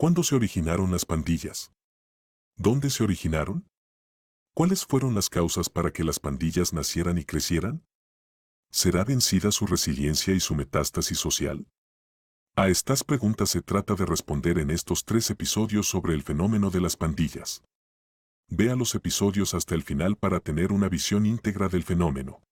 ¿Cuándo se originaron las pandillas? ¿Dónde se originaron? ¿Cuáles fueron las causas para que las pandillas nacieran y crecieran? ¿Será vencida su resiliencia y su metástasis social? A estas preguntas se trata de responder en estos 3 episodios sobre el fenómeno de las pandillas. Vea los episodios hasta el final para tener una visión íntegra del fenómeno.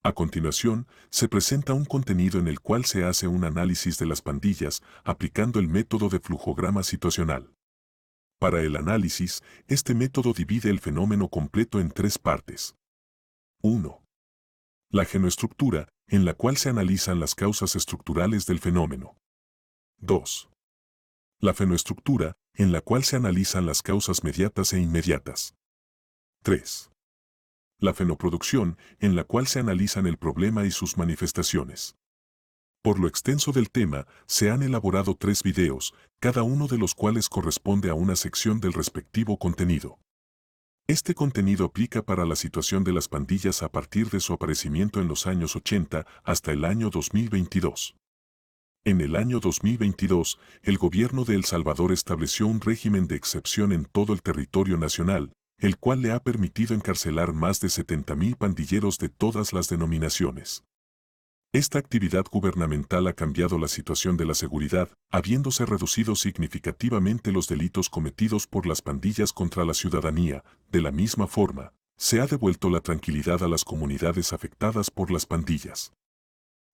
A continuación, se presenta un contenido en el cual se hace un análisis de las pandillas aplicando el método de flujograma situacional. Para el análisis, este método divide el fenómeno completo en 3 partes. 1. La genoestructura, en la cual se analizan las causas estructurales del fenómeno. 2. La fenoestructura, en la cual se analizan las causas mediatas e inmediatas. 3. La fenoproducción, en la cual se analizan el problema y sus manifestaciones. Por lo extenso del tema, se han elaborado 3 videos, cada uno de los cuales corresponde a una sección del respectivo contenido. Este contenido aplica para la situación de las pandillas a partir de su aparecimiento en los años 80 hasta el año 2022. En el año 2022, el gobierno de El Salvador estableció un régimen de excepción en todo el territorio nacional, el cual le ha permitido encarcelar más de 70,000 pandilleros de todas las denominaciones. Esta actividad gubernamental ha cambiado la situación de la seguridad, habiéndose reducido significativamente los delitos cometidos por las pandillas contra la ciudadanía. De la misma forma, se ha devuelto la tranquilidad a las comunidades afectadas por las pandillas.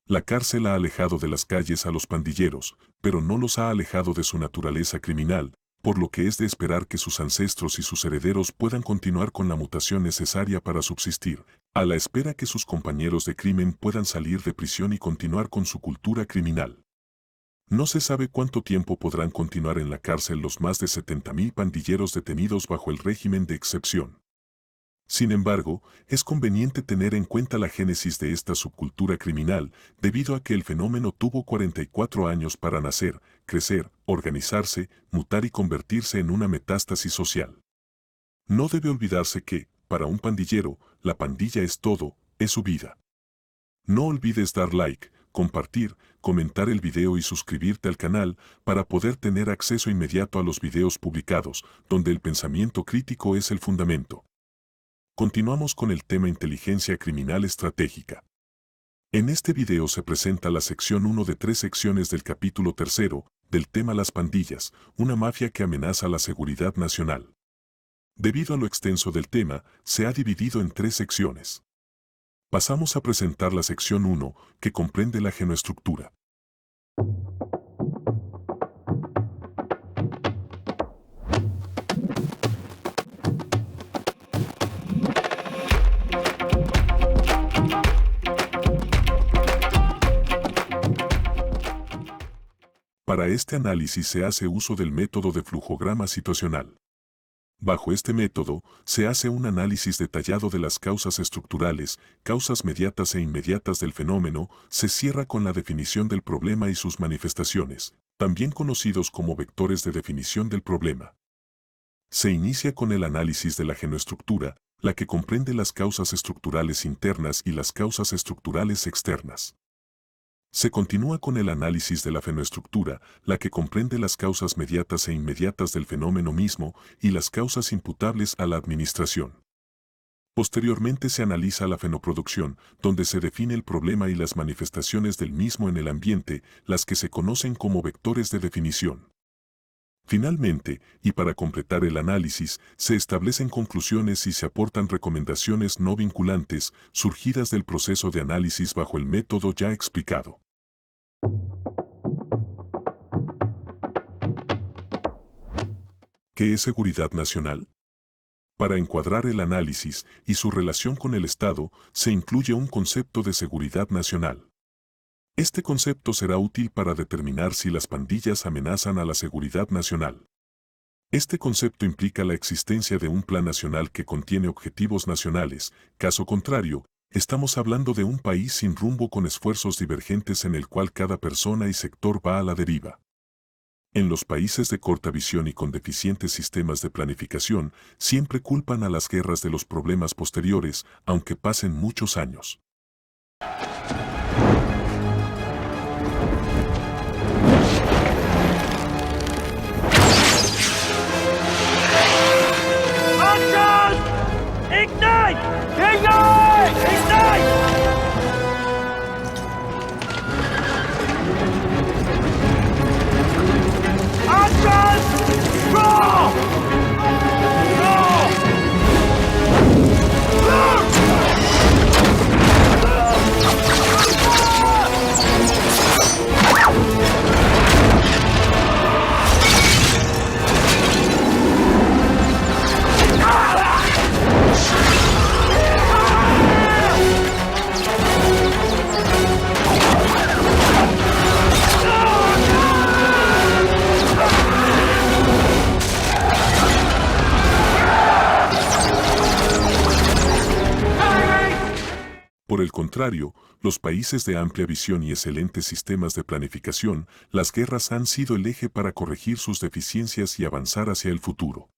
La cárcel ha alejado de las calles a los pandilleros, pero no los ha alejado de su naturaleza criminal, por lo que es de esperar que sus ancestros y sus herederos puedan continuar con la mutación necesaria para subsistir, a la espera que sus compañeros de crimen puedan salir de prisión y continuar con su cultura criminal. No se sabe cuánto tiempo podrán continuar en la cárcel los más de 70,000 pandilleros detenidos bajo el régimen de excepción. Sin embargo, es conveniente tener en cuenta la génesis de esta subcultura criminal, debido a que el fenómeno tuvo 44 años para nacer, crecer, organizarse, mutar y convertirse en una metástasis social. No debe olvidarse que, para un pandillero, la pandilla es todo, es su vida. No olvides dar like, compartir, comentar el video y suscribirte al canal para poder tener acceso inmediato a los videos publicados, donde el pensamiento crítico es el fundamento. Continuamos con el tema inteligencia criminal estratégica. En este video se presenta la sección 1 de 3 secciones del capítulo 3 del tema Las pandillas, una mafia que amenaza la seguridad nacional. Debido a lo extenso del tema, se ha dividido en 3 secciones. Pasamos a presentar la sección 1, que comprende la genoestructura. Para este análisis se hace uso del método de flujograma situacional. Bajo este método, se hace un análisis detallado de las causas estructurales, causas mediatas e inmediatas del fenómeno, se cierra con la definición del problema y sus manifestaciones, también conocidos como vectores de definición del problema. Se inicia con el análisis de la genoestructura, la que comprende las causas estructurales internas y las causas estructurales externas. Se continúa con el análisis de la fenoestructura, la que comprende las causas mediatas e inmediatas del fenómeno mismo y las causas imputables a la administración. Posteriormente se analiza la fenoproducción, donde se define el problema y las manifestaciones del mismo en el ambiente, las que se conocen como vectores de definición. Finalmente, y para completar el análisis, se establecen conclusiones y se aportan recomendaciones no vinculantes, surgidas del proceso de análisis bajo el método ya explicado. ¿Qué es seguridad nacional? Para encuadrar el análisis y su relación con el Estado, se incluye un concepto de seguridad nacional. Este concepto será útil para determinar si las pandillas amenazan a la seguridad nacional. Este concepto implica la existencia de un plan nacional que contiene objetivos nacionales, caso contrario, estamos hablando de un país sin rumbo con esfuerzos divergentes en el cual cada persona y sector va a la deriva. En los países de corta visión y con deficientes sistemas de planificación, siempre culpan a las guerras de los problemas posteriores, aunque pasen muchos años. contrario, los países de amplia visión y excelentes sistemas de planificación, las guerras han sido el eje para corregir sus deficiencias y avanzar hacia el futuro.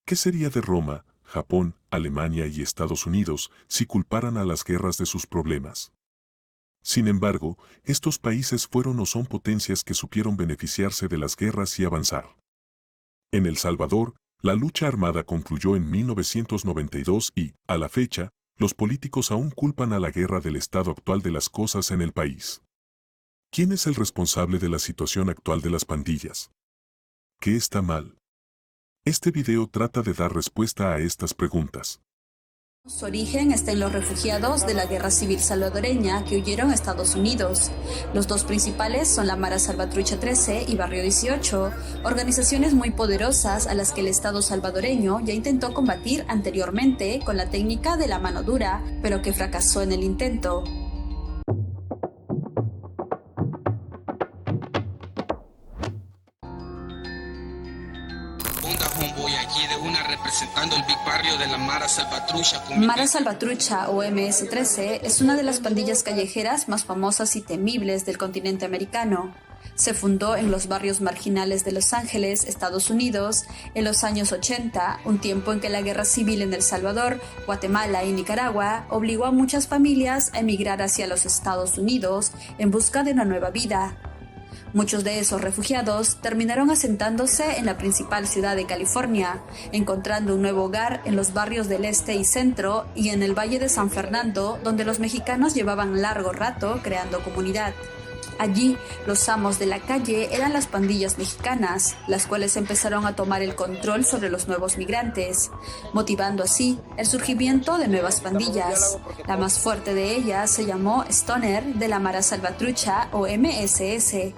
¿Qué sería de Roma, Japón, Alemania y Estados Unidos si culparan a las guerras de sus problemas? Sin embargo, estos países fueron o son potencias que supieron beneficiarse de las guerras y avanzar. En El Salvador, la lucha armada concluyó en 1992 y, a la fecha, los políticos aún culpan a la guerra del estado actual de las cosas en el país. ¿Quién es el responsable de la situación actual de las pandillas? ¿Qué está mal? Este video trata de dar respuesta a estas preguntas. Su origen está en los refugiados de la Guerra Civil Salvadoreña que huyeron a Estados Unidos. Los dos principales son la Mara Salvatrucha 13 y Barrio 18, organizaciones muy poderosas a las que el Estado salvadoreño ya intentó combatir anteriormente con la técnica de la mano dura, pero que fracasó en el intento. Aquí de una representando el Big Barrio de la Mara Salvatrucha. Mara Salvatrucha o MS-13 es una de las pandillas callejeras más famosas y temibles del continente americano. Se fundó en los barrios marginales de Los Ángeles, Estados Unidos, en los años 80, un tiempo en que la guerra civil en El Salvador, Guatemala y Nicaragua obligó a muchas familias a emigrar hacia los Estados Unidos en busca de una nueva vida. Muchos de esos refugiados terminaron asentándose en la principal ciudad de California, encontrando un nuevo hogar en los barrios del este y centro y en el Valle de San Fernando, donde los mexicanos llevaban largo rato creando comunidad. Allí, los amos de la calle eran las pandillas mexicanas, las cuales empezaron a tomar el control sobre los nuevos migrantes, motivando así el surgimiento de nuevas pandillas. La más fuerte de ellas se llamó Stoner de la Mara Salvatrucha o MSS.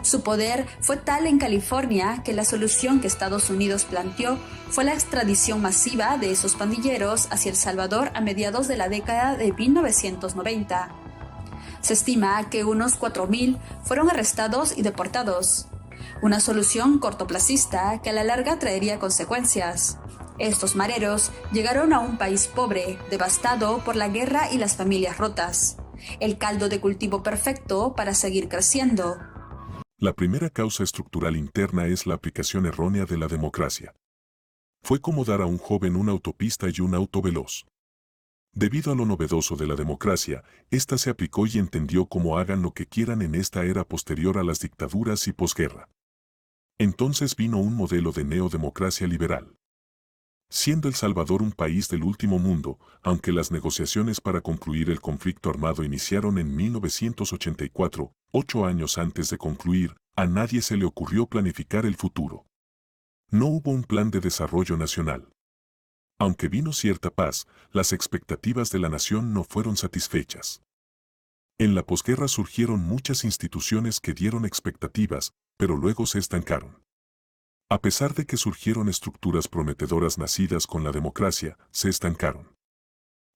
Su poder fue tal en California que la solución que Estados Unidos planteó fue la extradición masiva de esos pandilleros hacia El Salvador a mediados de la década de 1990. Se estima que unos 4.000 fueron arrestados y deportados. Una solución cortoplacista que a la larga traería consecuencias. Estos mareros llegaron a un país pobre, devastado por la guerra y las familias rotas. El caldo de cultivo perfecto para seguir creciendo. La primera causa estructural interna es la aplicación errónea de la democracia. Fue como dar a un joven una autopista y un auto veloz. Debido a lo novedoso de la democracia, ésta se aplicó y entendió como hagan lo que quieran en esta era posterior a las dictaduras y posguerra. Entonces vino un modelo de neodemocracia liberal. Siendo El Salvador un país del último mundo, aunque las negociaciones para concluir el conflicto armado iniciaron en 1984, 8 años antes de concluir, a nadie se le ocurrió planificar el futuro. No hubo un plan de desarrollo nacional. Aunque vino cierta paz, las expectativas de la nación no fueron satisfechas. En la posguerra surgieron muchas instituciones que dieron expectativas, pero luego se estancaron. A pesar de que surgieron estructuras prometedoras nacidas con la democracia, se estancaron.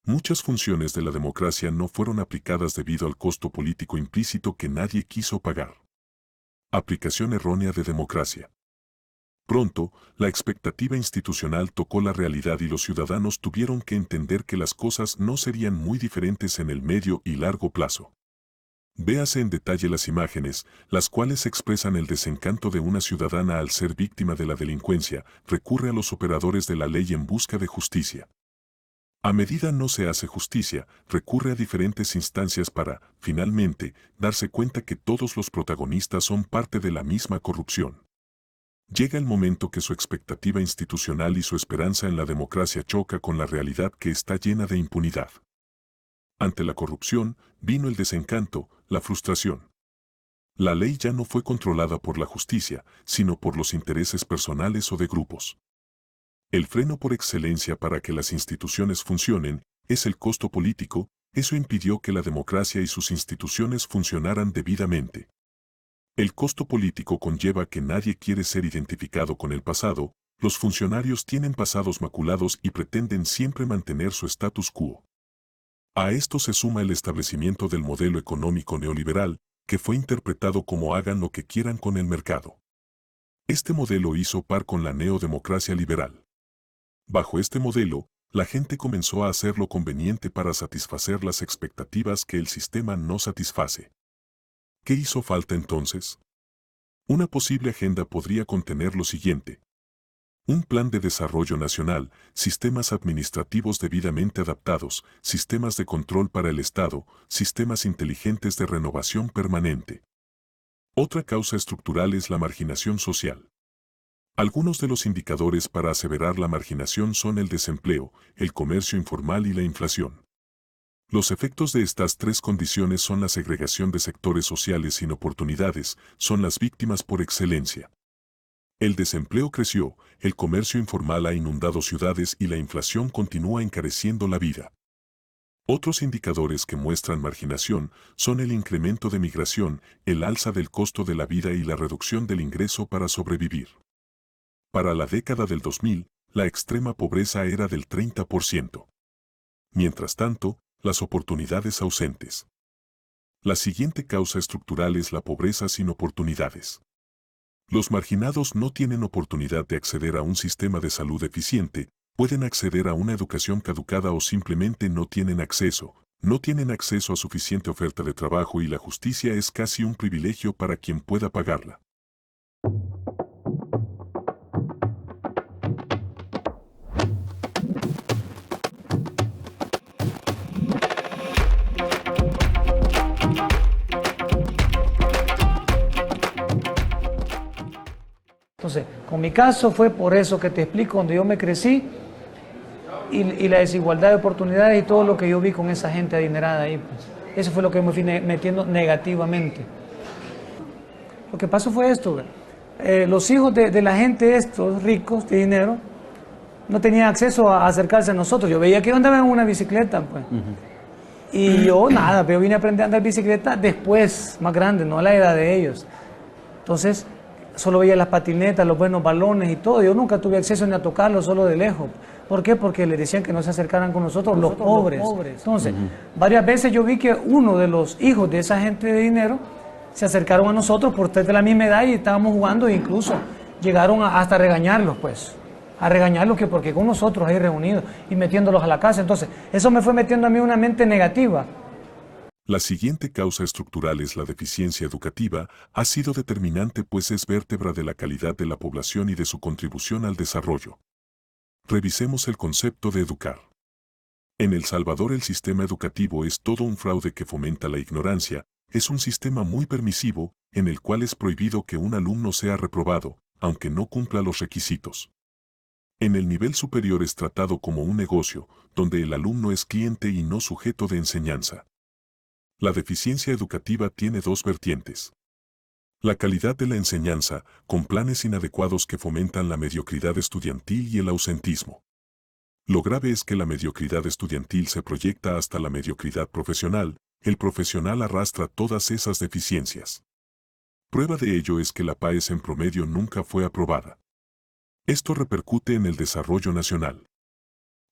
Muchas funciones de la democracia no fueron aplicadas debido al costo político implícito que nadie quiso pagar. Aplicación errónea de democracia. Pronto, la expectativa institucional tocó la realidad y los ciudadanos tuvieron que entender que las cosas no serían muy diferentes en el medio y largo plazo. Véase en detalle las imágenes, las cuales expresan el desencanto de una ciudadana al ser víctima de la delincuencia, recurre a los operadores de la ley en busca de justicia. A medida no se hace justicia, recurre a diferentes instancias para, finalmente, darse cuenta que todos los protagonistas son parte de la misma corrupción. Llega el momento que su expectativa institucional y su esperanza en la democracia choca con la realidad que está llena de impunidad. Ante la corrupción, vino el desencanto, la frustración. La ley ya no fue controlada por la justicia, sino por los intereses personales o de grupos. El freno por excelencia para que las instituciones funcionen es el costo político, eso impidió que la democracia y sus instituciones funcionaran debidamente. El costo político conlleva que nadie quiere ser identificado con el pasado, los funcionarios tienen pasados maculados y pretenden siempre mantener su status quo. A esto se suma el establecimiento del modelo económico neoliberal, que fue interpretado como hagan lo que quieran con el mercado. Este modelo hizo par con la neodemocracia liberal. Bajo este modelo, La gente comenzó a hacer lo conveniente para satisfacer las expectativas que el sistema no satisface. ¿Qué hizo falta entonces? Una posible agenda podría contener lo siguiente: un plan de desarrollo nacional, sistemas administrativos debidamente adaptados, sistemas de control para el Estado, sistemas inteligentes de renovación permanente. Otra causa estructural es la marginación social. Algunos de los indicadores para aseverar la marginación son el desempleo, el comercio informal y la inflación. Los efectos de estas tres condiciones son la segregación de sectores sociales sin oportunidades, son las víctimas por excelencia. El desempleo creció, el comercio informal ha inundado ciudades y la inflación continúa encareciendo la vida. Otros indicadores que muestran marginación son el incremento de migración, el alza del costo de la vida y la reducción del ingreso para sobrevivir. Para la década del 2000, la extrema pobreza era del 30%. Mientras tanto, las oportunidades ausentes. La siguiente causa estructural es la pobreza sin oportunidades. Los marginados no tienen oportunidad de acceder a un sistema de salud eficiente, pueden acceder a una educación caducada o simplemente no tienen acceso a suficiente oferta de trabajo y la justicia es casi un privilegio para quien pueda pagarla. Entonces, con mi caso fue por eso que te explico, donde yo me crecí y la desigualdad de oportunidades y todo lo que yo vi con esa gente adinerada ahí. Pues. Eso fue lo que me fui metiendo negativamente. Lo que pasó fue esto, los hijos de la gente estos ricos de dinero no tenían acceso a acercarse a nosotros. Yo veía que yo andaba en una bicicleta, pues. Y yo nada, pero vine a aprender a andar bicicleta después, más grande, no a la edad de ellos. Entonces, solo veía las patinetas, los buenos balones y todo. Yo nunca tuve acceso ni a tocarlos, solo de lejos. ¿Por qué? Porque les decían que no se acercaran con nosotros los pobres. Entonces, varias veces yo vi que uno de los hijos de esa gente de dinero se acercaron a nosotros por ser de la misma edad y estábamos jugando e incluso llegaron hasta regañarlos, pues. A regañarlos que porque con nosotros ahí reunidos y metiéndolos a la casa. Entonces, eso me fue metiendo a mí una mente negativa. La siguiente causa estructural es la deficiencia educativa, ha sido determinante pues es vértebra de la calidad de la población y de su contribución al desarrollo. Revisemos el concepto de educar. En El Salvador el sistema educativo es todo un fraude que fomenta la ignorancia, es un sistema muy permisivo, en el cual es prohibido que un alumno sea reprobado, aunque no cumpla los requisitos. En el nivel superior es tratado como un negocio, donde el alumno es cliente y no sujeto de enseñanza. La deficiencia educativa tiene dos vertientes. La calidad de la enseñanza, con planes inadecuados que fomentan la mediocridad estudiantil y el ausentismo. Lo grave es que la mediocridad estudiantil se proyecta hasta la mediocridad profesional, el profesional arrastra todas esas deficiencias. Prueba de ello es que la PAES en promedio nunca fue aprobada. Esto repercute en el desarrollo nacional.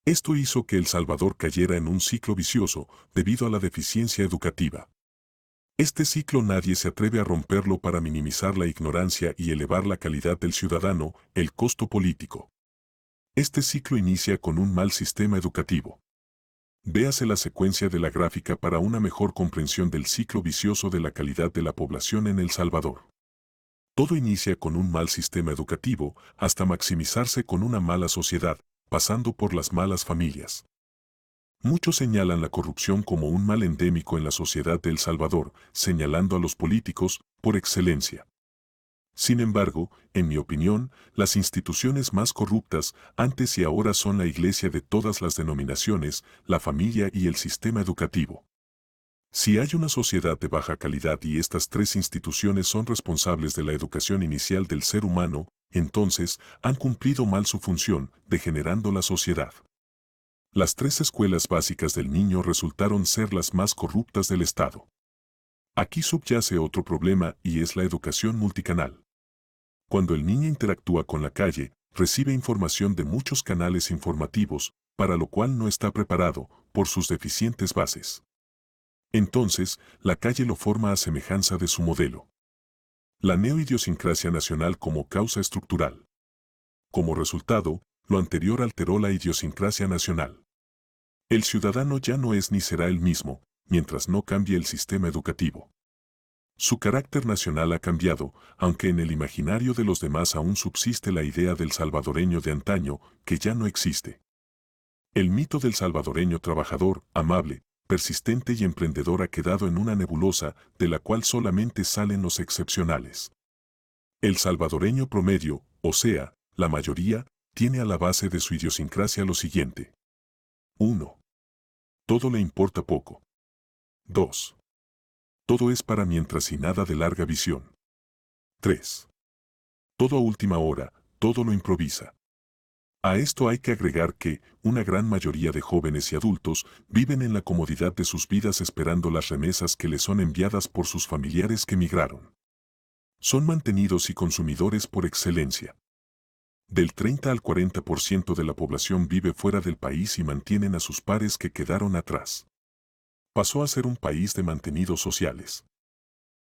Esto hizo que El Salvador cayera en un ciclo vicioso debido a la deficiencia educativa. Este ciclo nadie se atreve a romperlo para minimizar la ignorancia y elevar la calidad del ciudadano, el costo político. Este ciclo inicia con un mal sistema educativo. Véase la secuencia de la gráfica para una mejor comprensión del ciclo vicioso de la calidad de la población en El Salvador. Todo inicia con un mal sistema educativo hasta maximizarse con una mala sociedad, pasando por las malas familias. Muchos señalan la corrupción como un mal endémico en la sociedad de El Salvador, señalando a los políticos por excelencia. Sin embargo, en mi opinión, las instituciones más corruptas antes y ahora son la iglesia de todas las denominaciones, la familia y el sistema educativo. Si hay una sociedad de baja calidad y estas tres instituciones son responsables de la educación inicial del ser humano, entonces han cumplido mal su función, degenerando la sociedad. Las tres escuelas básicas del niño resultaron ser las más corruptas del Estado. Aquí subyace otro problema y es la educación multicanal. Cuando el niño interactúa con la calle, recibe información de muchos canales informativos, para lo cual no está preparado, por sus deficientes bases. Entonces, la calle lo forma a semejanza de su modelo. La neoidiosincrasia nacional como causa estructural. Como resultado, lo anterior alteró la idiosincrasia nacional. El ciudadano ya no es ni será el mismo, mientras no cambie el sistema educativo. Su carácter nacional ha cambiado, aunque en el imaginario de los demás aún subsiste la idea del salvadoreño de antaño, que ya no existe. El mito del salvadoreño trabajador, amable, persistente y emprendedor ha quedado en una nebulosa de la cual solamente salen los excepcionales. El salvadoreño promedio, o sea, la mayoría, tiene a la base de su idiosincrasia lo siguiente. 1. Todo le importa poco. 2. Todo es para mientras y nada de larga visión. 3. Todo a última hora, todo lo improvisa. A esto hay que agregar que, una gran mayoría de jóvenes y adultos viven en la comodidad de sus vidas esperando las remesas que les son enviadas por sus familiares que migraron. Son mantenidos y consumidores por excelencia. Del 30 al 40% de la población vive fuera del país y mantienen a sus pares que quedaron atrás. Pasó a ser un país de mantenidos sociales.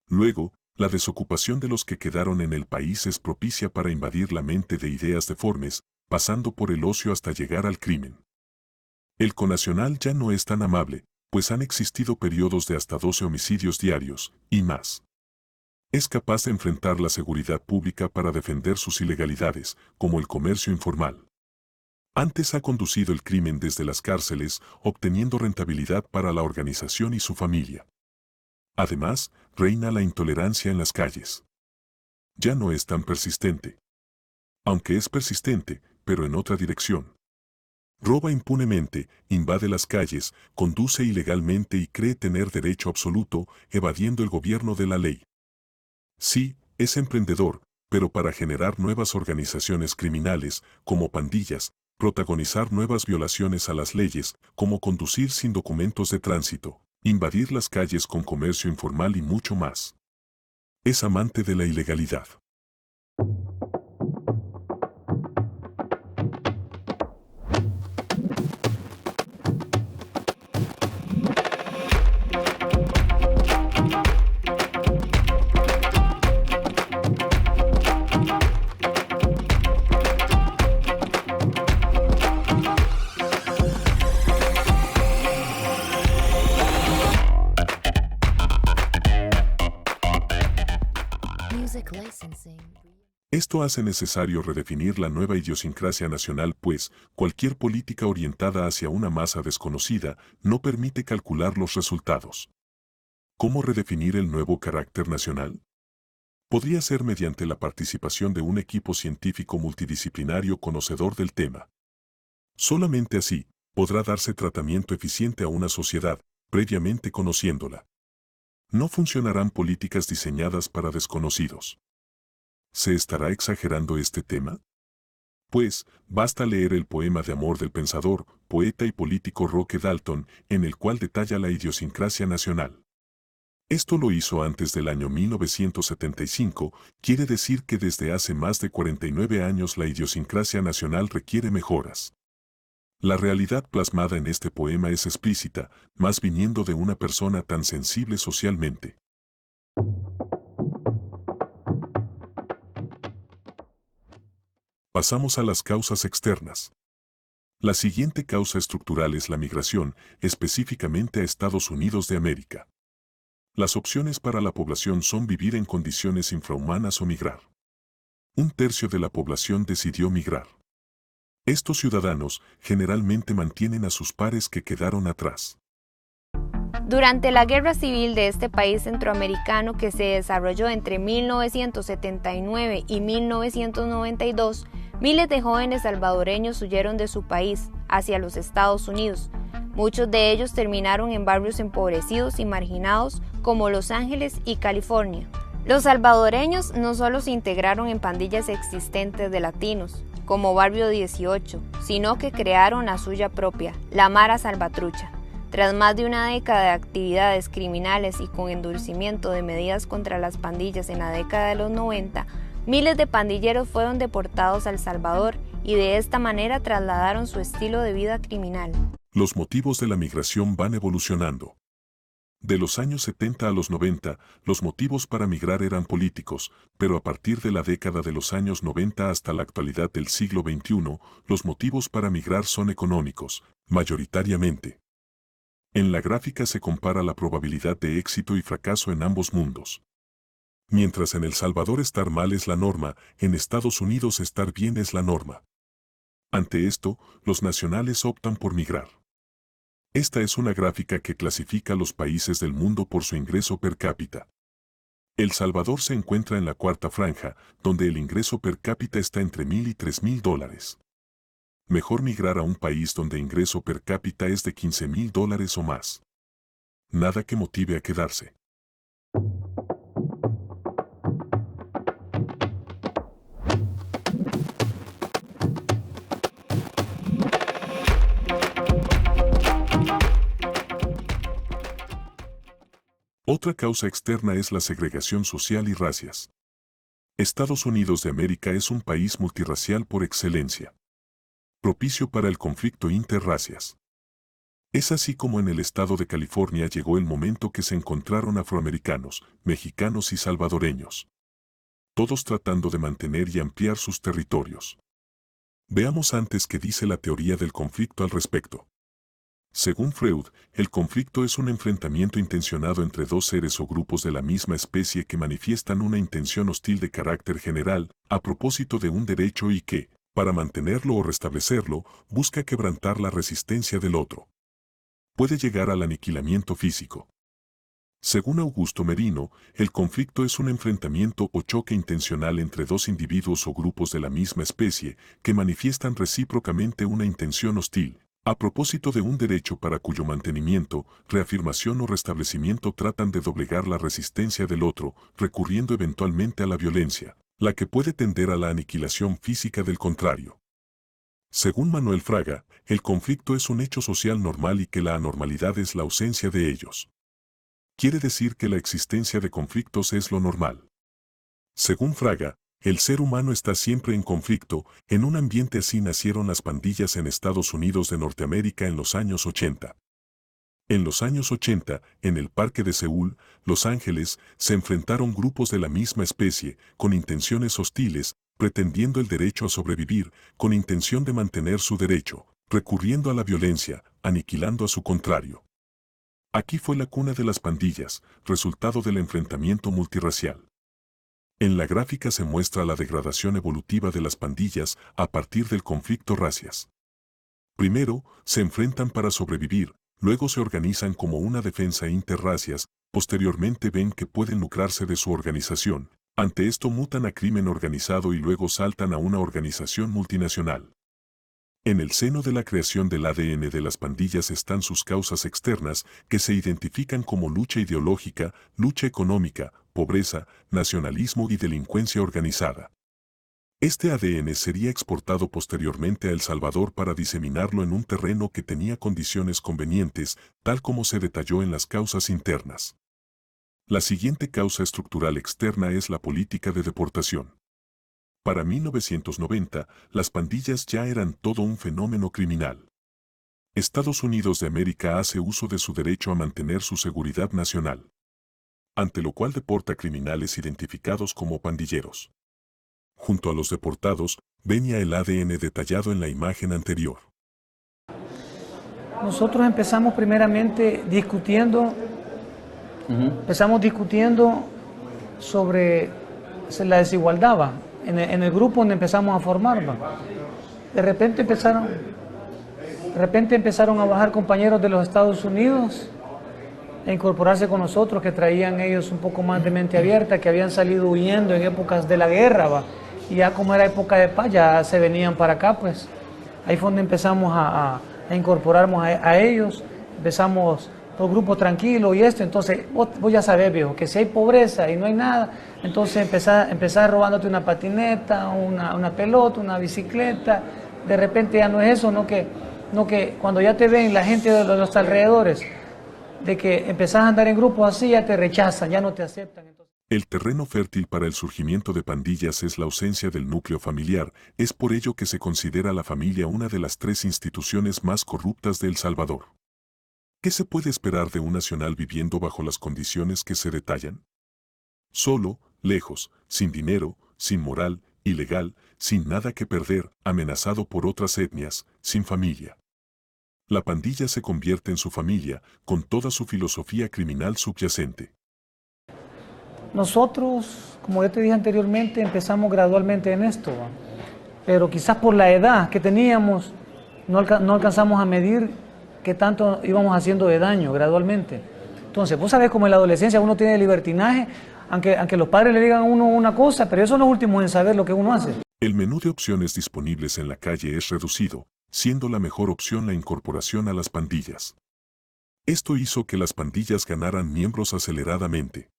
Luego, la desocupación de los que quedaron en el país es propicia para invadir la mente de ideas deformes, pasando por el ocio hasta llegar al crimen. El conacional ya no es tan amable, pues han existido periodos de hasta 12 homicidios diarios, y más. Es capaz de enfrentar la seguridad pública para defender sus ilegalidades, como el comercio informal. Antes ha conducido el crimen desde las cárceles, obteniendo rentabilidad para la organización y su familia. Además, reina la intolerancia en las calles. Ya no es tan persistente. Aunque es persistente, pero en otra dirección. Roba impunemente, invade las calles, conduce ilegalmente y cree tener derecho absoluto, evadiendo el gobierno de la ley. Sí, es emprendedor, pero para generar nuevas organizaciones criminales, como pandillas, protagonizar nuevas violaciones a las leyes, como conducir sin documentos de tránsito, invadir las calles con comercio informal y mucho más. Es amante de la ilegalidad. Esto hace necesario redefinir la nueva idiosincrasia nacional, pues cualquier política orientada hacia una masa desconocida no permite calcular los resultados. ¿Cómo redefinir el nuevo carácter nacional? Podría ser mediante la participación de un equipo científico multidisciplinario conocedor del tema. Solamente así podrá darse tratamiento eficiente a una sociedad, previamente conociéndola. No funcionarán políticas diseñadas para desconocidos. ¿Se estará exagerando este tema? Pues, basta leer el poema de amor del pensador, poeta y político Roque Dalton, en el cual detalla la idiosincrasia nacional. Esto lo hizo antes del año 1975, quiere decir que desde hace más de 49 años la idiosincrasia nacional requiere mejoras. La realidad plasmada en este poema es explícita, más viniendo de una persona tan sensible socialmente. Pasamos a las causas externas. La siguiente causa estructural es la migración, específicamente a Estados Unidos de América. Las opciones para la población son vivir en condiciones infrahumanas o migrar. 1/3 de la población decidió migrar. Estos ciudadanos generalmente mantienen a sus pares que quedaron atrás. Durante la guerra civil de este país centroamericano que se desarrolló entre 1979 y 1992, miles de jóvenes salvadoreños huyeron de su país hacia los Estados Unidos. Muchos de ellos terminaron en barrios empobrecidos y marginados como Los Ángeles y California. Los salvadoreños no solo se integraron en pandillas existentes de latinos, como Barrio 18, sino que crearon la suya propia, la Mara Salvatrucha. Tras más de una década de actividades criminales y con endurecimiento de medidas contra las pandillas en la década de los 90, miles de pandilleros fueron deportados a El Salvador y de esta manera trasladaron su estilo de vida criminal. Los motivos de la migración van evolucionando. De los años 70 a los 90, los motivos para migrar eran políticos, pero a partir de la década de los años 90 hasta la actualidad del siglo XXI, los motivos para migrar son económicos, mayoritariamente. En la gráfica se compara la probabilidad de éxito y fracaso en ambos mundos. Mientras en El Salvador estar mal es la norma, en Estados Unidos estar bien es la norma. Ante esto, los nacionales optan por migrar. Esta es una gráfica que clasifica los países del mundo por su ingreso per cápita. El Salvador se encuentra en la cuarta franja, donde el ingreso per cápita está entre $1,000 y $3,000. Mejor migrar a un país donde ingreso per cápita es de $15,000 o más. Nada que motive a quedarse. Otra causa externa es la segregación social y racias. Estados Unidos de América es un país multirracial por excelencia, propicio para el conflicto interracias. Es así como en el estado de California llegó el momento que se encontraron afroamericanos, mexicanos y salvadoreños, todos tratando de mantener y ampliar sus territorios. Veamos antes qué dice la teoría del conflicto al respecto. Según Freud, el conflicto es un enfrentamiento intencionado entre dos seres o grupos de la misma especie que manifiestan una intención hostil de carácter general, a propósito de un derecho y que, para mantenerlo o restablecerlo, busca quebrantar la resistencia del otro. Puede llegar al aniquilamiento físico. Según Augusto Merino, el conflicto es un enfrentamiento o choque intencional entre dos individuos o grupos de la misma especie que manifiestan recíprocamente una intención hostil, a propósito de un derecho para cuyo mantenimiento, reafirmación o restablecimiento tratan de doblegar la resistencia del otro, recurriendo eventualmente a la violencia, la que puede tender a la aniquilación física del contrario. Según Manuel Fraga, el conflicto es un hecho social normal y que la anormalidad es la ausencia de ellos. Quiere decir que la existencia de conflictos es lo normal. Según Fraga, el ser humano está siempre en conflicto, en un ambiente así nacieron las pandillas en Estados Unidos de Norteamérica en los años 80. En los años 80, en el Parque de Seúl, Los Ángeles, se enfrentaron grupos de la misma especie, con intenciones hostiles, pretendiendo el derecho a sobrevivir, con intención de mantener su derecho, recurriendo a la violencia, aniquilando a su contrario. Aquí fue la cuna de las pandillas, resultado del enfrentamiento multirracial. En la gráfica se muestra la degradación evolutiva de las pandillas a partir del conflicto racias. Primero, se enfrentan para sobrevivir, luego se organizan como una defensa interracias, posteriormente ven que pueden lucrarse de su organización, ante esto mutan a crimen organizado y luego saltan a una organización multinacional. En el seno de la creación del ADN de las pandillas están sus causas externas, que se identifican como lucha ideológica, lucha económica, pobreza, nacionalismo y delincuencia organizada. Este ADN sería exportado posteriormente a El Salvador para diseminarlo en un terreno que tenía condiciones convenientes, tal como se detalló en las causas internas. La siguiente causa estructural externa es la política de deportación. Para 1990, las pandillas ya eran todo un fenómeno criminal. Estados Unidos de América hace uso de su derecho a mantener su seguridad nacional, ante lo cual deporta criminales identificados como pandilleros. Junto a los deportados, venía el ADN detallado en la imagen anterior. Nosotros empezamos primeramente discutiendo, sobre la desigualdad, ¿va? En el grupo donde empezamos a formar, ¿va? De repente empezaron a bajar compañeros de los Estados Unidos a incorporarse con nosotros, que traían ellos un poco más de mente abierta, que habían salido huyendo en épocas de la guerra, ¿va? Y ya como era época de paz, ya se venían para acá, pues. Ahí fue donde empezamos a incorporarnos a ellos, empezamos por grupo tranquilo y esto, entonces vos ya sabés, viejo, que si hay pobreza y no hay nada, entonces empezás robándote una patineta, una pelota, una bicicleta, de repente ya no es eso, no que cuando ya te ven la gente de los alrededores, de que empezás a andar en grupos así, ya te rechazan, ya no te aceptan. El terreno fértil para el surgimiento de pandillas es la ausencia del núcleo familiar, es por ello que se considera la familia una de las tres instituciones más corruptas de El Salvador. ¿Qué se puede esperar de un nacional viviendo bajo las condiciones que se detallan? Solo, lejos, sin dinero, sin moral, ilegal, sin nada que perder, amenazado por otras etnias, sin familia. La pandilla se convierte en su familia, con toda su filosofía criminal subyacente. Nosotros, como ya te dije anteriormente, empezamos gradualmente en esto, ¿va? Pero quizás por la edad que teníamos, no alcanzamos a medir qué tanto íbamos haciendo de daño gradualmente. Entonces, vos sabés cómo en la adolescencia uno tiene libertinaje, aunque los padres le digan a uno una cosa, pero eso son los últimos en saber lo que uno hace. El menú de opciones disponibles en la calle es reducido, siendo la mejor opción la incorporación a las pandillas. Esto hizo que las pandillas ganaran miembros aceleradamente.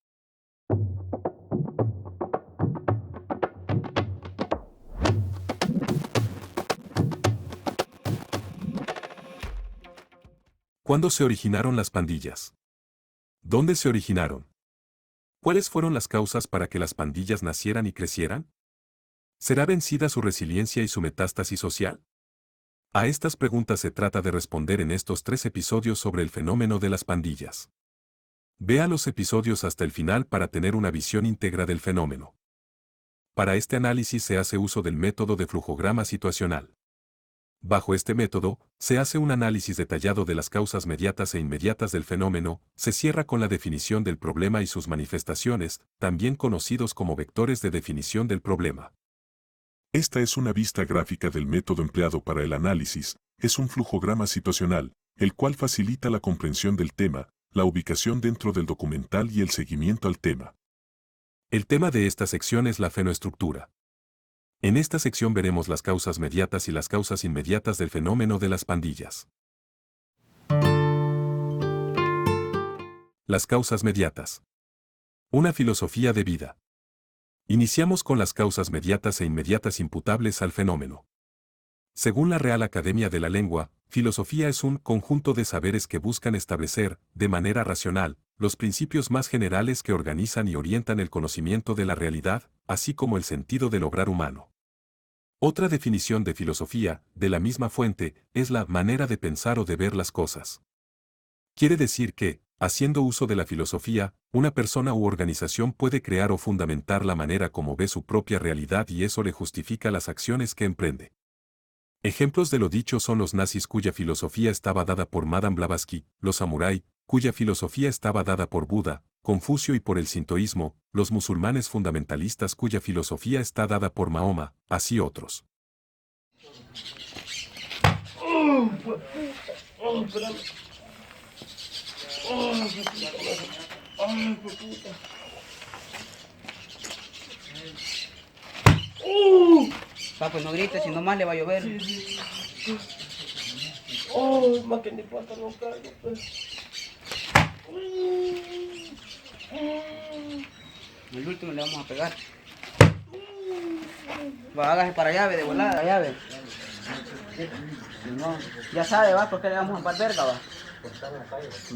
¿Cuándo se originaron las pandillas? ¿Dónde se originaron? ¿Cuáles fueron las causas para que las pandillas nacieran y crecieran? ¿Será vencida su resiliencia y su metástasis social? A estas preguntas se trata de responder en estos 3 episodios sobre el fenómeno de las pandillas. Vea los episodios hasta el final para tener una visión íntegra del fenómeno. Para este análisis se hace uso del método de flujograma situacional. Bajo este método, se hace un análisis detallado de las causas mediatas e inmediatas del fenómeno, se cierra con la definición del problema y sus manifestaciones, también conocidos como vectores de definición del problema. Esta es una vista gráfica del método empleado para el análisis, es un flujograma situacional, el cual facilita la comprensión del tema, la ubicación dentro del documental y el seguimiento al tema. El tema de esta sección es la fenoestructura. En esta sección veremos las causas mediatas y las causas inmediatas del fenómeno de las pandillas. Las causas mediatas. Una filosofía de vida. Iniciamos con las causas mediatas e inmediatas imputables al fenómeno. Según la Real Academia de la Lengua, filosofía es un conjunto de saberes que buscan establecer, de manera racional, los principios más generales que organizan y orientan el conocimiento de la realidad, así como el sentido del obrar humano. Otra definición de filosofía, de la misma fuente, es la manera de pensar o de ver las cosas. Quiere decir que, haciendo uso de la filosofía, una persona u organización puede crear o fundamentar la manera como ve su propia realidad y eso le justifica las acciones que emprende. Ejemplos de lo dicho son los nazis cuya filosofía estaba dada por Madame Blavatsky, los samurái, cuya filosofía estaba dada por Buda, Confucio y por el sintoísmo, los musulmanes fundamentalistas cuya filosofía está dada por Mahoma, así otros. Pues no grites, si no más le va a llover. Más que ni pata no caigo, pues. El último le vamos a pegar. Va, hágase para llave, de volada, la llave. No, ya sabe, va, porque le vamos a ampar verga, va.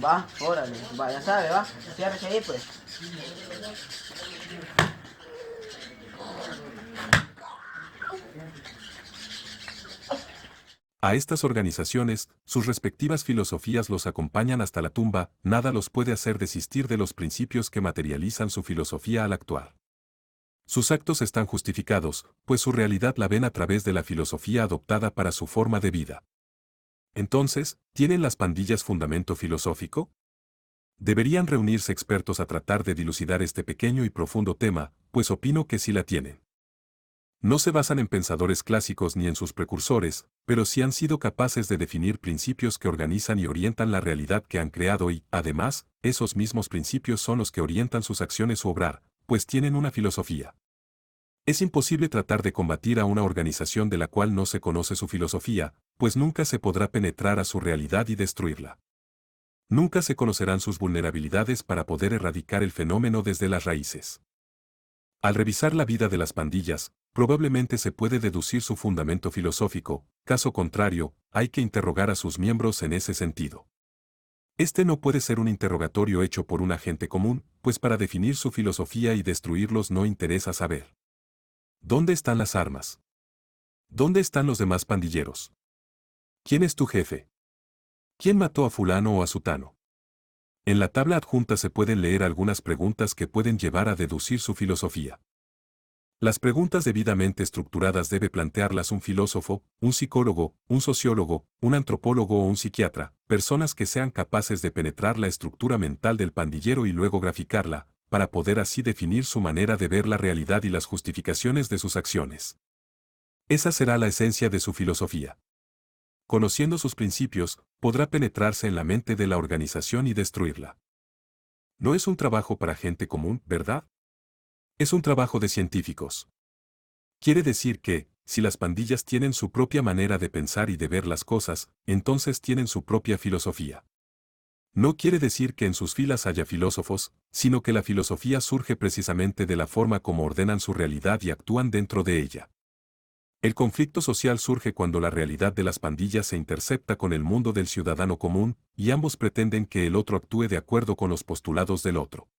Va, órale, va, ya sabe, va. Ciérrese ahí, pues. A estas organizaciones, sus respectivas filosofías los acompañan hasta la tumba, nada los puede hacer desistir de los principios que materializan su filosofía al actuar. Sus actos están justificados, pues su realidad la ven a través de la filosofía adoptada para su forma de vida. Entonces, ¿tienen las pandillas fundamento filosófico? Deberían reunirse expertos a tratar de dilucidar este pequeño y profundo tema, pues opino que sí la tienen. No se basan en pensadores clásicos ni en sus precursores, pero sí han sido capaces de definir principios que organizan y orientan la realidad que han creado y, además, esos mismos principios son los que orientan sus acciones u obrar, pues tienen una filosofía. Es imposible tratar de combatir a una organización de la cual no se conoce su filosofía, pues nunca se podrá penetrar a su realidad y destruirla. Nunca se conocerán sus vulnerabilidades para poder erradicar el fenómeno desde las raíces. Al revisar la vida de las pandillas, probablemente se puede deducir su fundamento filosófico, caso contrario, hay que interrogar a sus miembros en ese sentido. Este no puede ser un interrogatorio hecho por un agente común, pues para definir su filosofía y destruirlos no interesa saber. ¿Dónde están las armas? ¿Dónde están los demás pandilleros? ¿Quién es tu jefe? ¿Quién mató a fulano o a sutano? En la tabla adjunta se pueden leer algunas preguntas que pueden llevar a deducir su filosofía. Las preguntas debidamente estructuradas debe plantearlas un filósofo, un psicólogo, un sociólogo, un antropólogo o un psiquiatra, personas que sean capaces de penetrar la estructura mental del pandillero y luego graficarla, para poder así definir su manera de ver la realidad y las justificaciones de sus acciones. Esa será la esencia de su filosofía. Conociendo sus principios, podrá penetrarse en la mente de la organización y destruirla. No es un trabajo para gente común, ¿verdad? Es un trabajo de científicos. Quiere decir que, si las pandillas tienen su propia manera de pensar y de ver las cosas, entonces tienen su propia filosofía. No quiere decir que en sus filas haya filósofos, sino que la filosofía surge precisamente de la forma como ordenan su realidad y actúan dentro de ella. El conflicto social surge cuando la realidad de las pandillas se intercepta con el mundo del ciudadano común, y ambos pretenden que el otro actúe de acuerdo con los postulados del otro.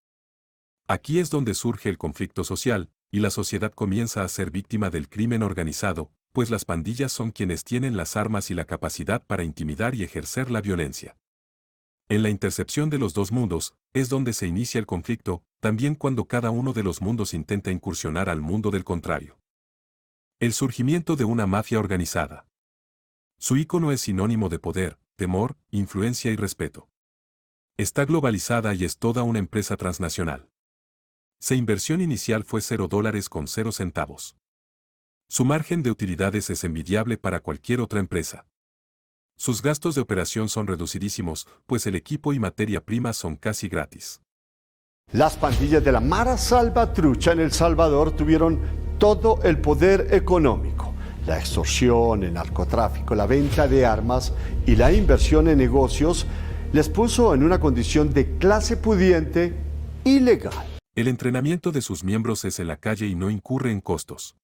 Aquí es donde surge el conflicto social, y la sociedad comienza a ser víctima del crimen organizado, pues las pandillas son quienes tienen las armas y la capacidad para intimidar y ejercer la violencia. En la intercepción de los dos mundos, es donde se inicia el conflicto, también cuando cada uno de los mundos intenta incursionar al mundo del contrario. El surgimiento de una mafia organizada. Su ícono es sinónimo de poder, temor, influencia y respeto. Está globalizada y es toda una empresa transnacional. Su inversión inicial fue $0 con 0 centavos. Su margen de utilidades es envidiable para cualquier otra empresa. Sus gastos de operación son reducidísimos, pues el equipo y materia prima son casi gratis. Las pandillas de la Mara Salvatrucha en El Salvador tuvieron todo el poder económico. La extorsión, el narcotráfico, la venta de armas y la inversión en negocios les puso en una condición de clase pudiente y legal. El entrenamiento de sus miembros es en la calle y no incurre en costos.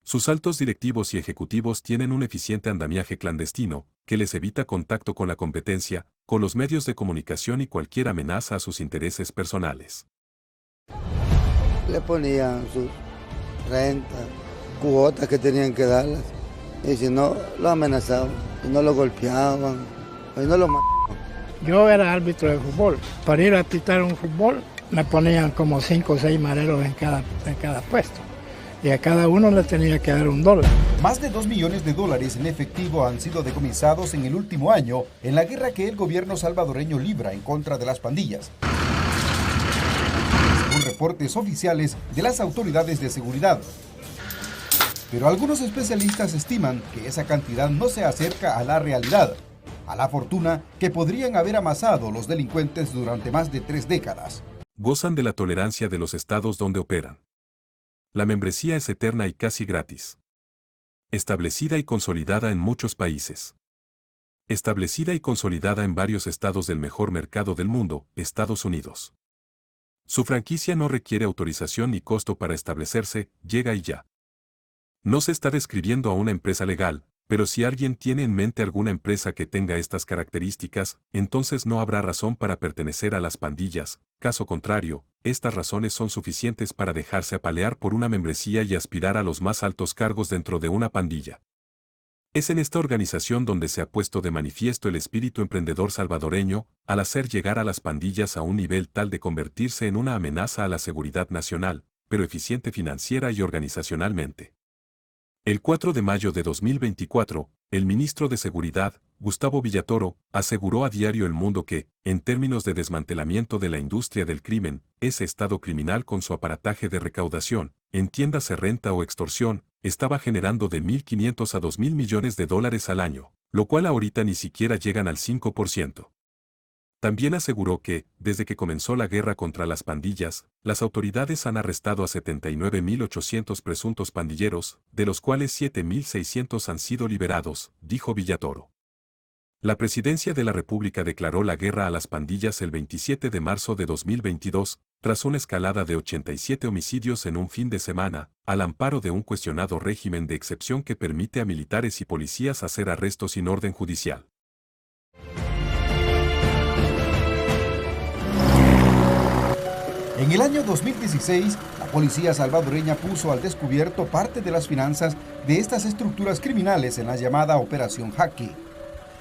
Sus altos directivos y ejecutivos tienen un eficiente andamiaje clandestino, que les evita contacto con la competencia, con los medios de comunicación y cualquier amenaza a sus intereses personales. Le ponían sus rentas, cuotas que tenían que darlas, y si no, lo amenazaban, y no lo golpeaban, y no lo mataban. Yo era árbitro de fútbol. Para ir a pitar un fútbol, me ponían como 5 o 6 mareros en cada puesto. Y a cada uno le tenía que dar $1. Más de $2 millones en efectivo han sido decomisados en el último año en la guerra que el gobierno salvadoreño libra en contra de las pandillas, según reportes oficiales de las autoridades de seguridad. Pero algunos especialistas estiman que esa cantidad no se acerca a la realidad, a la fortuna que podrían haber amasado los delincuentes durante más de 3 décadas. Gozan de la tolerancia de los estados donde operan. La membresía es eterna y casi gratis. Establecida y consolidada en muchos países. Establecida y consolidada en varios estados del mejor mercado del mundo, Estados Unidos. Su franquicia no requiere autorización ni costo para establecerse, llega y ya. No se está describiendo a una empresa legal, pero si alguien tiene en mente alguna empresa que tenga estas características, entonces no habrá razón para pertenecer a las pandillas. Caso contrario, estas razones son suficientes para dejarse apalear por una membresía y aspirar a los más altos cargos dentro de una pandilla. Es en esta organización donde se ha puesto de manifiesto el espíritu emprendedor salvadoreño, al hacer llegar a las pandillas a un nivel tal de convertirse en una amenaza a la seguridad nacional, pero eficiente financiera y organizacionalmente. El 4 de mayo de 2024, el ministro de Seguridad, Gustavo Villatoro, aseguró a Diario El Mundo que, en términos de desmantelamiento de la industria del crimen, ese estado criminal con su aparataje de recaudación, entiéndase renta o extorsión, estaba generando de $1.500 a $2.000 millones al año, lo cual ahorita ni siquiera llegan al 5%. También aseguró que, desde que comenzó la guerra contra las pandillas, las autoridades han arrestado a 79.800 presuntos pandilleros, de los cuales 7.600 han sido liberados, dijo Villatoro. La Presidencia de la República declaró la guerra a las pandillas el 27 de marzo de 2022, tras una escalada de 87 homicidios en un fin de semana, al amparo de un cuestionado régimen de excepción que permite a militares y policías hacer arrestos sin orden judicial. En el año 2016, la policía salvadoreña puso al descubierto parte de las finanzas de estas estructuras criminales en la llamada Operación Jaque.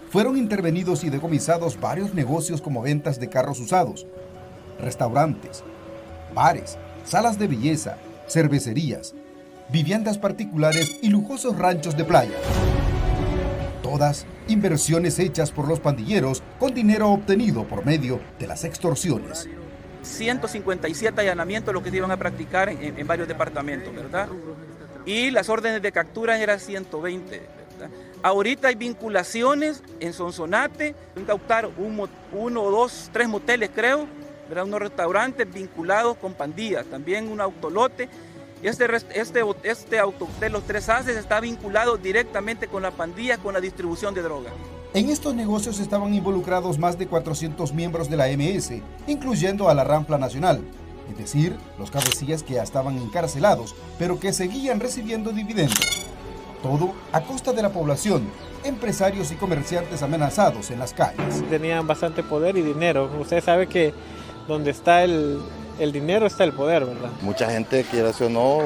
fueron intervenidos y decomisados varios negocios como ventas de carros usados, restaurantes, bares, salas de belleza, cervecerías, viviendas particulares y lujosos ranchos de playa. Todas inversiones hechas por los pandilleros con dinero obtenido por medio de las extorsiones. 157 allanamientos los que se iban a practicar en varios departamentos, ¿verdad? Y las órdenes de captura eran 120, ¿verdad? Ahorita hay vinculaciones en Sonsonate, incautar uno, dos, tres moteles creo, ¿verdad? Unos restaurantes vinculados con pandillas, también un autolote. Este autohotel Los Tres Haces está vinculado directamente con la pandilla, con la distribución de drogas. En estos negocios estaban involucrados más de 400 miembros de la MS, incluyendo a la Rampla Nacional, es decir, los cabecillas que ya estaban encarcelados, pero que seguían recibiendo dividendos. Todo a costa de la población, empresarios y comerciantes amenazados en las calles. Tenían bastante poder y dinero. Usted sabe que donde está el dinero está el poder, ¿verdad? Mucha gente, quiera o no,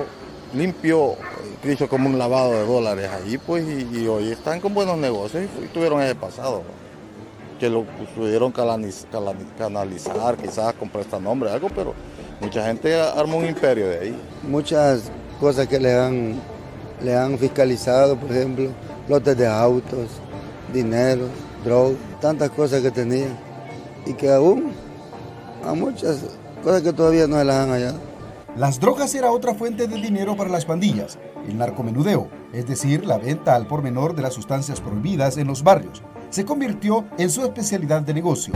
limpió, hizo como un lavado de dólares allí, pues, y hoy están con buenos negocios y tuvieron ese pasado, que lo pudieron canalizar, quizás con prestanombre, algo, pero mucha gente armó un imperio de ahí. Muchas cosas que le han fiscalizado, por ejemplo, lotes de autos, dinero, drogas, tantas cosas que tenían y que aún a muchas cosas que todavía no se las han hallado. Las drogas era otra fuente de dinero para las pandillas, el narcomenudeo, es decir, la venta al por menor de las sustancias prohibidas en los barrios, se convirtió en su especialidad de negocio.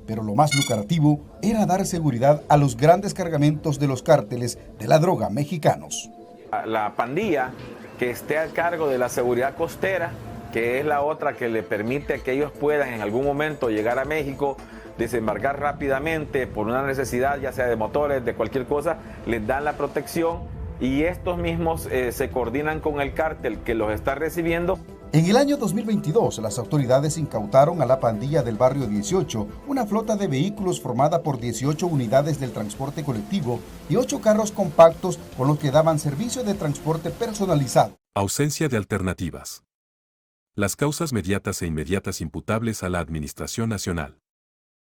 Pero lo más lucrativo era dar seguridad a los grandes cargamentos de los cárteles de la droga mexicanos. La pandilla que esté a cargo de la seguridad costera, que es la otra que le permite que ellos puedan en algún momento llegar a México, desembarcar rápidamente por una necesidad, ya sea de motores, de cualquier cosa, les dan la protección y estos mismos se coordinan con el cártel que los está recibiendo. En el año 2022, las autoridades incautaron a la pandilla del barrio 18 una flota de vehículos formada por 18 unidades del transporte colectivo y 8 carros compactos con los que daban servicio de transporte personalizado. Ausencia de alternativas. Las causas mediatas e inmediatas imputables a la Administración Nacional.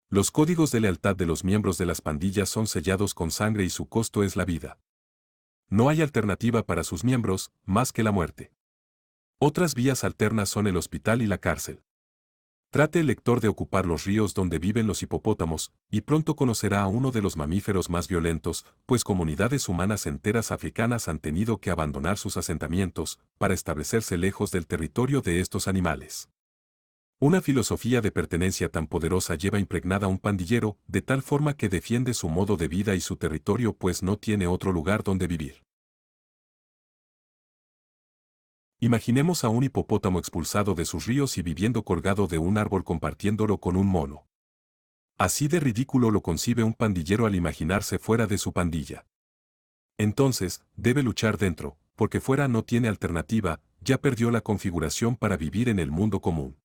Los códigos de lealtad de los miembros de las pandillas son sellados con sangre y su costo es la vida. No hay alternativa para sus miembros, más que la muerte. Otras vías alternas son el hospital y la cárcel. Trate el lector de ocupar los ríos donde viven los hipopótamos, y pronto conocerá a uno de los mamíferos más violentos, pues comunidades humanas enteras africanas han tenido que abandonar sus asentamientos, para establecerse lejos del territorio de estos animales. Una filosofía de pertenencia tan poderosa lleva impregnada a un pandillero, de tal forma que defiende su modo de vida y su territorio pues no tiene otro lugar donde vivir. Imaginemos a un hipopótamo expulsado de sus ríos y viviendo colgado de un árbol compartiéndolo con un mono. Así de ridículo lo concibe un pandillero al imaginarse fuera de su pandilla. Entonces, debe luchar dentro, porque fuera no tiene alternativa, ya perdió la configuración para vivir en el mundo común.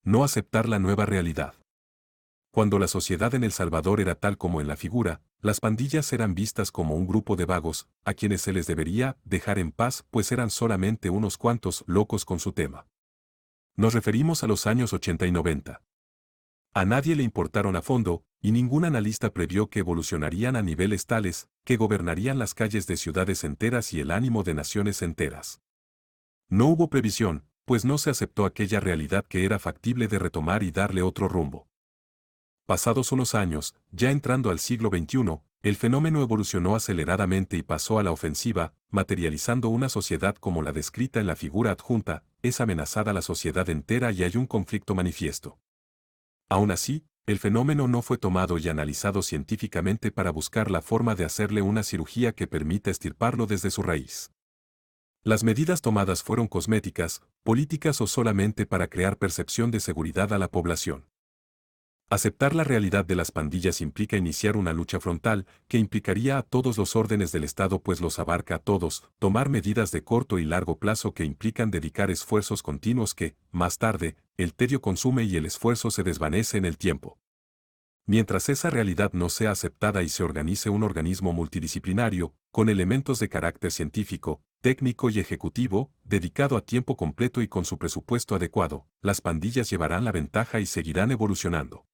No aceptar la nueva realidad. Cuando la sociedad en El Salvador era tal como en la figura, las pandillas eran vistas como un grupo de vagos, a quienes se les debería dejar en paz pues eran solamente unos cuantos locos con su tema. Nos referimos a los años 80 y 90. A nadie le importaron a fondo, y ningún analista previó que evolucionarían a niveles tales, que gobernarían las calles de ciudades enteras y el ánimo de naciones enteras. No hubo previsión, pues no se aceptó aquella realidad que era factible de retomar y darle otro rumbo. Pasados unos años, ya entrando al siglo XXI, el fenómeno evolucionó aceleradamente y pasó a la ofensiva, materializando una sociedad como la descrita en la figura adjunta, es amenazada la sociedad entera y hay un conflicto manifiesto. Aún así, el fenómeno no fue tomado y analizado científicamente para buscar la forma de hacerle una cirugía que permita extirparlo desde su raíz. Las medidas tomadas fueron cosméticas, políticas o solamente para crear percepción de seguridad a la población. Aceptar la realidad de las pandillas implica iniciar una lucha frontal, que implicaría a todos los órdenes del Estado pues los abarca a todos, tomar medidas de corto y largo plazo que implican dedicar esfuerzos continuos que, más tarde, el tedio consume y el esfuerzo se desvanece en el tiempo. Mientras esa realidad no sea aceptada y se organice un organismo multidisciplinario, con elementos de carácter científico, técnico y ejecutivo, dedicado a tiempo completo y con su presupuesto adecuado, las pandillas llevarán la ventaja y seguirán evolucionando.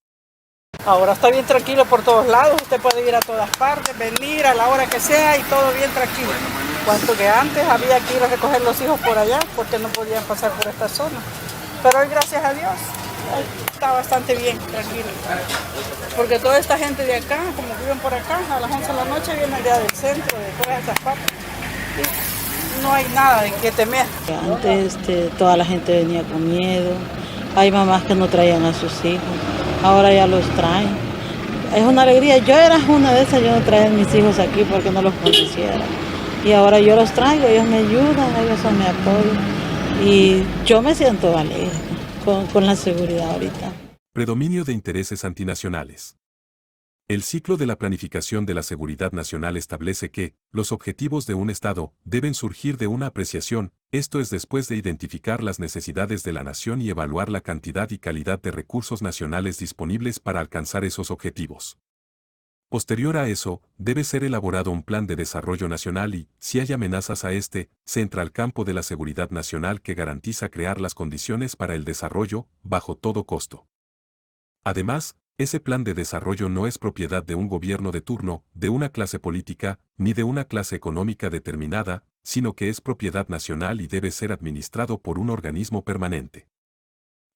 Ahora está bien tranquilo por todos lados, usted puede ir a todas partes, venir a la hora que sea y todo bien tranquilo. Cuanto que antes había que ir a recoger los hijos por allá porque no podían pasar por esta zona. Pero hoy, gracias a Dios, está bastante bien, tranquilo. Porque toda esta gente de acá, como viven por acá, a las 11 de la noche vienen ya del centro, de todas estas partes. Y no hay nada de que temer. Antes toda la gente venía con miedo, hay mamás que no traían a sus hijos, ahora ya los traen. Es una alegría, yo era una de esas, yo no traía a mis hijos aquí porque no los conociera. Y ahora yo los traigo, ellos me ayudan, ellos son mi apoyo. Y yo me siento alegre con la seguridad ahorita. Predominio de intereses antinacionales. El ciclo de la planificación de la seguridad nacional establece que los objetivos de un Estado deben surgir de una apreciación, esto es después de identificar las necesidades de la nación y evaluar la cantidad y calidad de recursos nacionales disponibles para alcanzar esos objetivos. Posterior a eso, debe ser elaborado un plan de desarrollo nacional y, si hay amenazas a este, se entra al campo de la seguridad nacional que garantiza crear las condiciones para el desarrollo, bajo todo costo. Además, ese plan de desarrollo no es propiedad de un gobierno de turno, de una clase política, ni de una clase económica determinada, sino que es propiedad nacional y debe ser administrado por un organismo permanente.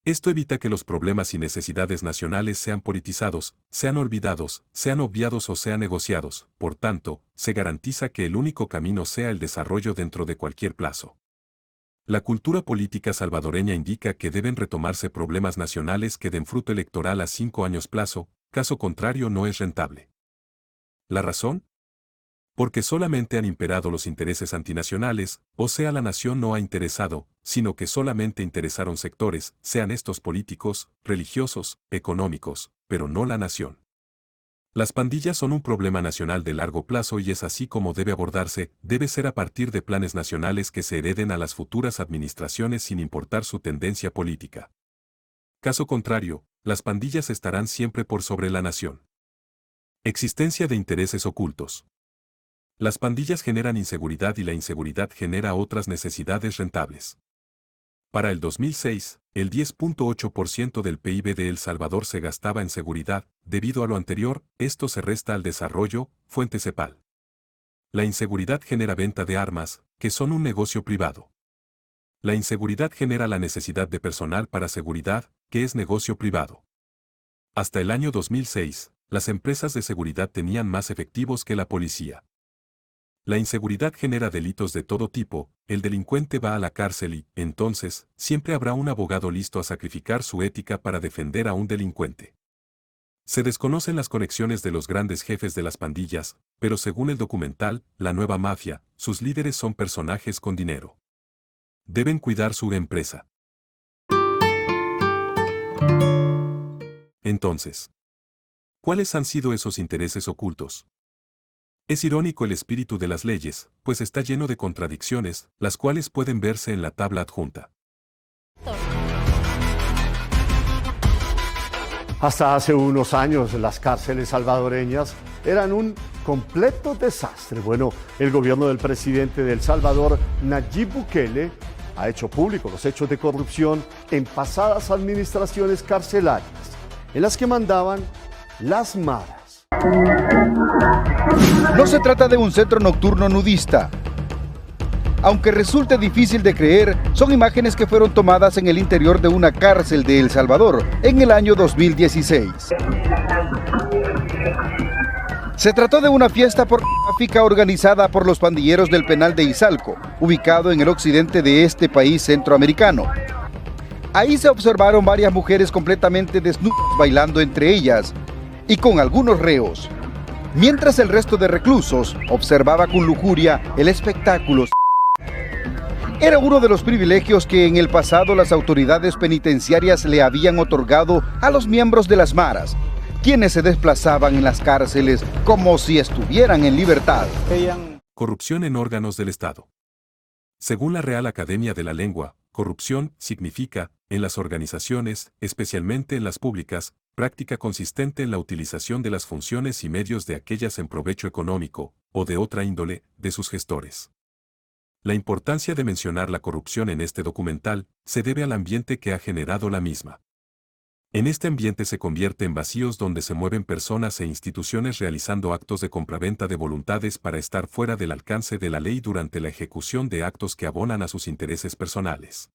Esto evita que los problemas y necesidades nacionales sean politizados, sean olvidados, sean obviados o sean negociados, por tanto, se garantiza que el único camino sea el desarrollo dentro de cualquier plazo. La cultura política salvadoreña indica que deben retomarse problemas nacionales que den fruto electoral a 5 años plazo, caso contrario no es rentable. ¿La razón? Porque solamente han imperado los intereses antinacionales, o sea la nación no ha interesado, sino que solamente interesaron sectores, sean estos políticos, religiosos, económicos, pero no la nación. Las pandillas son un problema nacional de largo plazo y es así como debe abordarse, debe ser a partir de planes nacionales que se hereden a las futuras administraciones sin importar su tendencia política. Caso contrario, las pandillas estarán siempre por sobre la nación. Existencia de intereses ocultos. Las pandillas generan inseguridad y la inseguridad genera otras necesidades rentables. Para el 2006, el 10.8% del PIB de El Salvador se gastaba en seguridad, debido a lo anterior, esto se resta al desarrollo, fuente CEPAL. La inseguridad genera venta de armas, que son un negocio privado. La inseguridad genera la necesidad de personal para seguridad, que es negocio privado. Hasta el año 2006, las empresas de seguridad tenían más efectivos que la policía. La inseguridad genera delitos de todo tipo, el delincuente va a la cárcel y, entonces, siempre habrá un abogado listo a sacrificar su ética para defender a un delincuente. Se desconocen las conexiones de los grandes jefes de las pandillas, pero según el documental, La Nueva Mafia, sus líderes son personajes con dinero. Deben cuidar su empresa. Entonces, ¿cuáles han sido esos intereses ocultos? Es irónico el espíritu de las leyes, pues está lleno de contradicciones, las cuales pueden verse en la tabla adjunta. Hasta hace unos años las cárceles salvadoreñas eran un completo desastre. Bueno, el gobierno del presidente de El Salvador, Nayib Bukele, ha hecho público los hechos de corrupción en pasadas administraciones carcelarias, en las que mandaban las maras. No se trata de un centro nocturno nudista. Aunque resulte difícil de creer, son imágenes que fueron tomadas en el interior de una cárcel de El Salvador en el año 2016. Se trató de una fiesta pornográfica organizada por los pandilleros del penal de Izalco, ubicado en el occidente de este país centroamericano. Ahí se observaron varias mujeres completamente desnudas bailando entre ellas y con algunos reos, mientras el resto de reclusos observaba con lujuria el espectáculo. Era uno de los privilegios que en el pasado las autoridades penitenciarias le habían otorgado a los miembros de las maras, quienes se desplazaban en las cárceles como si estuvieran en libertad. Corrupción en órganos del Estado. Según la Real Academia de la Lengua, corrupción significa, en las organizaciones, especialmente en las públicas, práctica consistente en la utilización de las funciones y medios de aquellas en provecho económico, o de otra índole, de sus gestores. La importancia de mencionar la corrupción en este documental se debe al ambiente que ha generado la misma. En este ambiente se convierte en vacíos donde se mueven personas e instituciones realizando actos de compraventa de voluntades para estar fuera del alcance de la ley durante la ejecución de actos que abonan a sus intereses personales.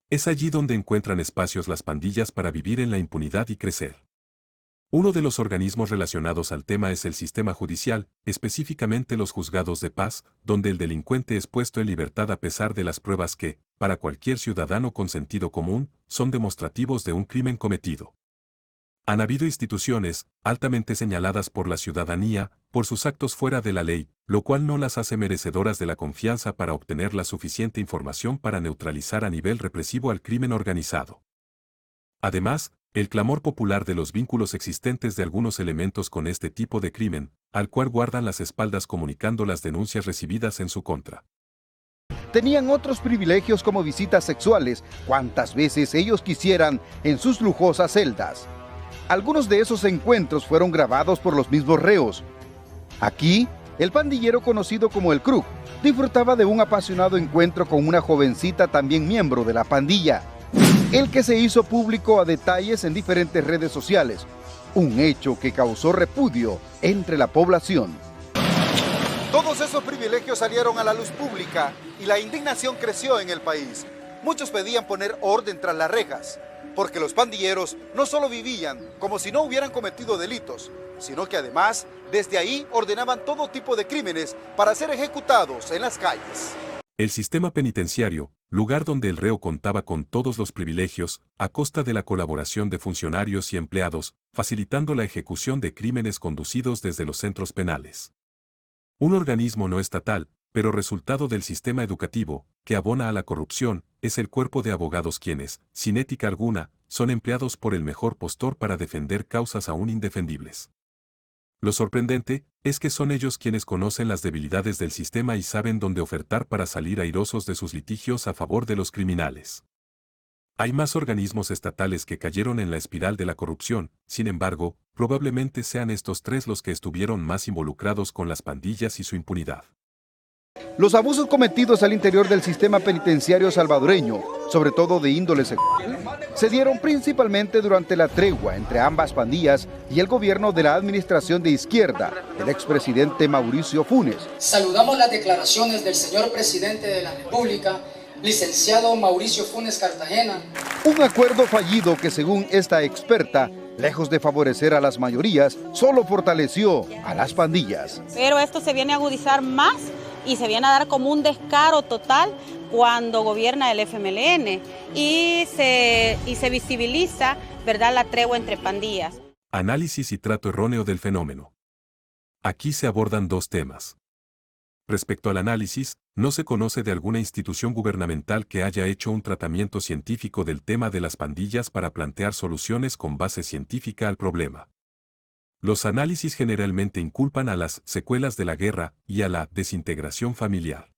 Es allí donde encuentran espacios las pandillas para vivir en la impunidad y crecer. Uno de los organismos relacionados al tema es el sistema judicial, específicamente los juzgados de paz, donde el delincuente es puesto en libertad a pesar de las pruebas que, para cualquier ciudadano con sentido común, son demostrativos de un crimen cometido. Han habido instituciones, altamente señaladas por la ciudadanía, por sus actos fuera de la ley, lo cual no las hace merecedoras de la confianza para obtener la suficiente información para neutralizar a nivel represivo al crimen organizado. Además, el clamor popular de los vínculos existentes de algunos elementos con este tipo de crimen, al cual guardan las espaldas comunicando las denuncias recibidas en su contra. Tenían otros privilegios como visitas sexuales, cuantas veces ellos quisieran, en sus lujosas celdas. Algunos de esos encuentros fueron grabados por los mismos reos. Aquí, el pandillero conocido como el Crook disfrutaba de un apasionado encuentro con una jovencita también miembro de la pandilla, el que se hizo público a detalles en diferentes redes sociales, un hecho que causó repudio entre la población. Todos esos privilegios salieron a la luz pública y la indignación creció en el país. Muchos pedían poner orden tras las rejas, porque los pandilleros no solo vivían como si no hubieran cometido delitos, sino que además desde ahí ordenaban todo tipo de crímenes para ser ejecutados en las calles. El sistema penitenciario, lugar donde el reo contaba con todos los privilegios, a costa de la colaboración de funcionarios y empleados, facilitando la ejecución de crímenes conducidos desde los centros penales. Un organismo no estatal, pero resultado del sistema educativo, que abona a la corrupción, es el cuerpo de abogados quienes, sin ética alguna, son empleados por el mejor postor para defender causas aún indefendibles. Lo sorprendente es que son ellos quienes conocen las debilidades del sistema y saben dónde ofertar para salir airosos de sus litigios a favor de los criminales. Hay más organismos estatales que cayeron en la espiral de la corrupción, sin embargo, probablemente sean estos tres los que estuvieron más involucrados con las pandillas y su impunidad. Los abusos cometidos al interior del sistema penitenciario salvadoreño, sobre todo de índole sexual, se dieron principalmente durante la tregua entre ambas pandillas y el gobierno de la administración de izquierda del expresidente Mauricio Funes. Saludamos las declaraciones del señor presidente de la República, licenciado Mauricio Funes Cartagena. Un acuerdo fallido que, según esta experta, lejos de favorecer a las mayorías, solo fortaleció a las pandillas. Pero esto se viene a agudizar más y se viene a dar como un descaro total cuando gobierna el FMLN y se visibiliza, ¿verdad?, la tregua entre pandillas. Análisis y trato erróneo del fenómeno. Aquí se abordan dos temas. Respecto al análisis, no se conoce de alguna institución gubernamental que haya hecho un tratamiento científico del tema de las pandillas para plantear soluciones con base científica al problema. Los análisis generalmente inculpan a las secuelas de la guerra y a la desintegración familiar.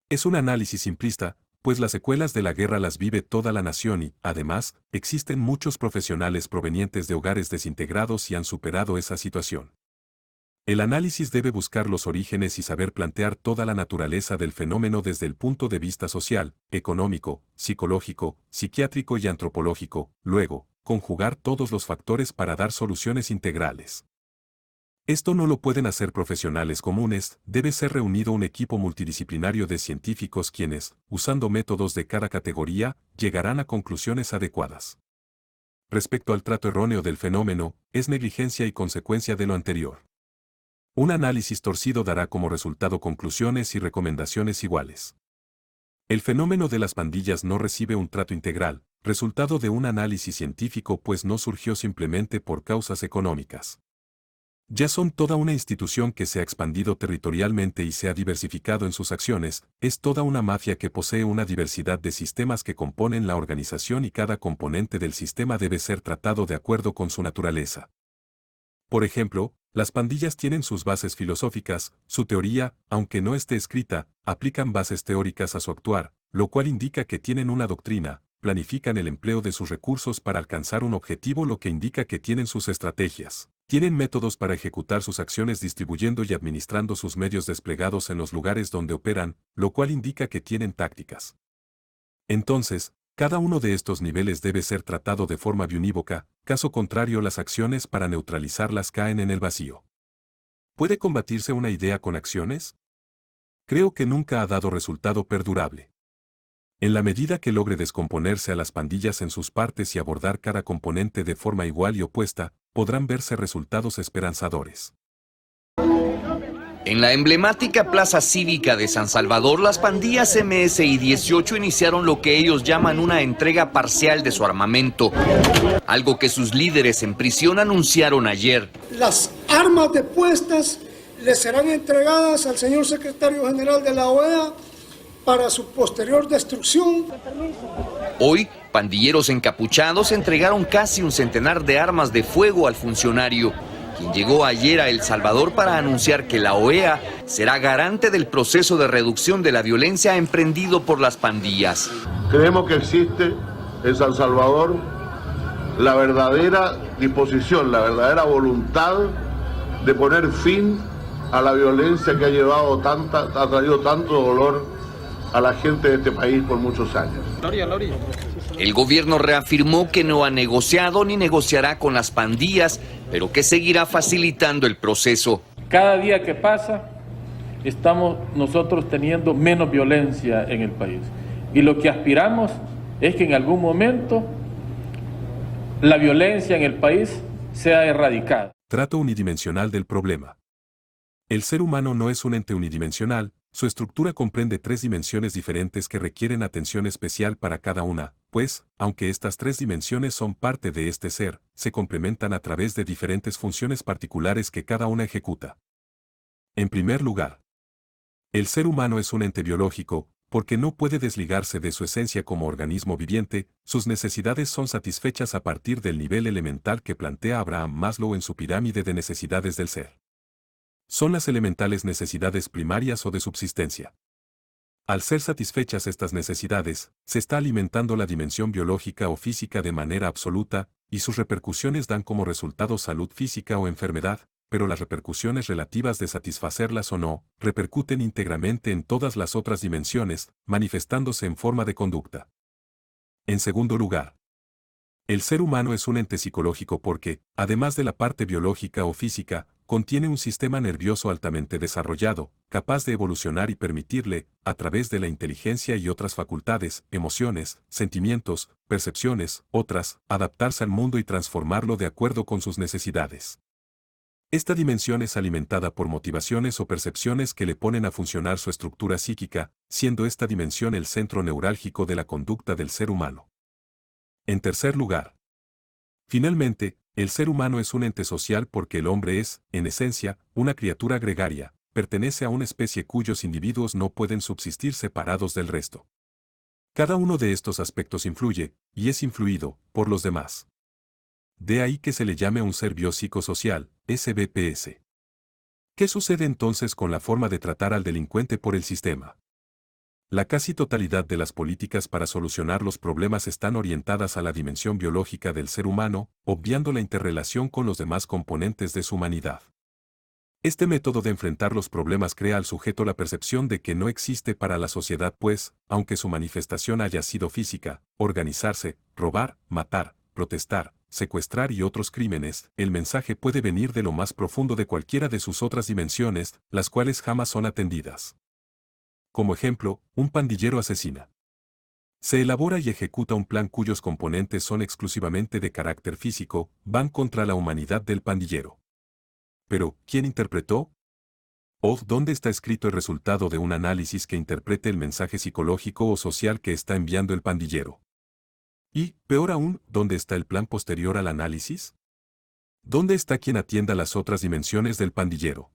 Es un análisis simplista, pues las secuelas de la guerra las vive toda la nación y, además, existen muchos profesionales provenientes de hogares desintegrados y han superado esa situación. El análisis debe buscar los orígenes y saber plantear toda la naturaleza del fenómeno desde el punto de vista social, económico, psicológico, psiquiátrico y antropológico, luego, conjugar todos los factores para dar soluciones integrales. Esto no lo pueden hacer profesionales comunes, debe ser reunido un equipo multidisciplinario de científicos quienes, usando métodos de cada categoría, llegarán a conclusiones adecuadas. Respecto al trato erróneo del fenómeno, es negligencia y consecuencia de lo anterior. Un análisis torcido dará como resultado conclusiones y recomendaciones iguales. El fenómeno de las pandillas no recibe un trato integral, resultado de un análisis científico, pues no surgió simplemente por causas económicas. Ya son toda una institución que se ha expandido territorialmente y se ha diversificado en sus acciones, es toda una mafia que posee una diversidad de sistemas que componen la organización y cada componente del sistema debe ser tratado de acuerdo con su naturaleza. Por ejemplo, las pandillas tienen sus bases filosóficas, su teoría, aunque no esté escrita, aplican bases teóricas a su actuar, lo cual indica que tienen una doctrina, planifican el empleo de sus recursos para alcanzar un objetivo, lo que indica que tienen sus estrategias. Tienen métodos para ejecutar sus acciones distribuyendo y administrando sus medios desplegados en los lugares donde operan, lo cual indica que tienen tácticas. Entonces, cada uno de estos niveles debe ser tratado de forma biunívoca, caso contrario las acciones para neutralizarlas caen en el vacío. ¿Puede combatirse una idea con acciones? Creo que nunca ha dado resultado perdurable. En la medida que logre descomponerse a las pandillas en sus partes y abordar cada componente de forma igual y opuesta, podrán verse resultados esperanzadores. En la emblemática Plaza Cívica de San Salvador, las pandillas MSI 18 iniciaron lo que ellos llaman una entrega parcial de su armamento, algo que sus líderes en prisión anunciaron ayer. Las armas depuestas le serán entregadas al señor secretario general de la OEA para su posterior destrucción. Hoy, pandilleros encapuchados entregaron casi un centenar de armas de fuego al funcionario, quien llegó ayer a El Salvador para anunciar que la OEA será garante del proceso de reducción de la violencia emprendido por las pandillas. Creemos que existe en San Salvador la verdadera disposición, la verdadera voluntad de poner fin a la violencia que ha traído tanto dolor a la gente de este país por muchos años. El gobierno reafirmó que no ha negociado ni negociará con las pandillas, pero que seguirá facilitando el proceso. Cada día que pasa, estamos nosotros teniendo menos violencia en el país. Y lo que aspiramos es que en algún momento la violencia en el país sea erradicada. Trato unidimensional del problema. El ser humano no es un ente unidimensional. Su estructura comprende 3 dimensiones diferentes que requieren atención especial para cada una, pues, aunque estas 3 dimensiones son parte de este ser, se complementan a través de diferentes funciones particulares que cada una ejecuta. En primer lugar, el ser humano es un ente biológico, porque no puede desligarse de su esencia como organismo viviente, sus necesidades son satisfechas a partir del nivel elemental que plantea Abraham Maslow en su pirámide de necesidades del ser. Son las elementales necesidades primarias o de subsistencia. Al ser satisfechas estas necesidades, se está alimentando la dimensión biológica o física de manera absoluta, y sus repercusiones dan como resultado salud física o enfermedad, pero las repercusiones relativas de satisfacerlas o no, repercuten íntegramente en todas las otras dimensiones, manifestándose en forma de conducta. En segundo lugar, el ser humano es un ente psicológico porque, además de la parte biológica o física, contiene un sistema nervioso altamente desarrollado, capaz de evolucionar y permitirle, a través de la inteligencia y otras facultades, emociones, sentimientos, percepciones, otras, adaptarse al mundo y transformarlo de acuerdo con sus necesidades. Esta dimensión es alimentada por motivaciones o percepciones que le ponen a funcionar su estructura psíquica, siendo esta dimensión el centro neurálgico de la conducta del ser humano. En tercer lugar, finalmente, el ser humano es un ente social porque el hombre es, en esencia, una criatura gregaria, pertenece a una especie cuyos individuos no pueden subsistir separados del resto. Cada uno de estos aspectos influye, y es influido, por los demás. De ahí que se le llame un ser biopsicosocial, SBPS. ¿Qué sucede entonces con la forma de tratar al delincuente por el sistema? La casi totalidad de las políticas para solucionar los problemas están orientadas a la dimensión biológica del ser humano, obviando la interrelación con los demás componentes de su humanidad. Este método de enfrentar los problemas crea al sujeto la percepción de que no existe para la sociedad pues, aunque su manifestación haya sido física, organizarse, robar, matar, protestar, secuestrar y otros crímenes, el mensaje puede venir de lo más profundo de cualquiera de sus otras dimensiones, las cuales jamás son atendidas. Como ejemplo, un pandillero asesina. Se elabora y ejecuta un plan cuyos componentes son exclusivamente de carácter físico, van contra la humanidad del pandillero. Pero, ¿quién interpretó? ¿O dónde está escrito el resultado de un análisis que interprete el mensaje psicológico o social que está enviando el pandillero? Y, peor aún, ¿dónde está el plan posterior al análisis? ¿Dónde está quien atienda las otras dimensiones del pandillero?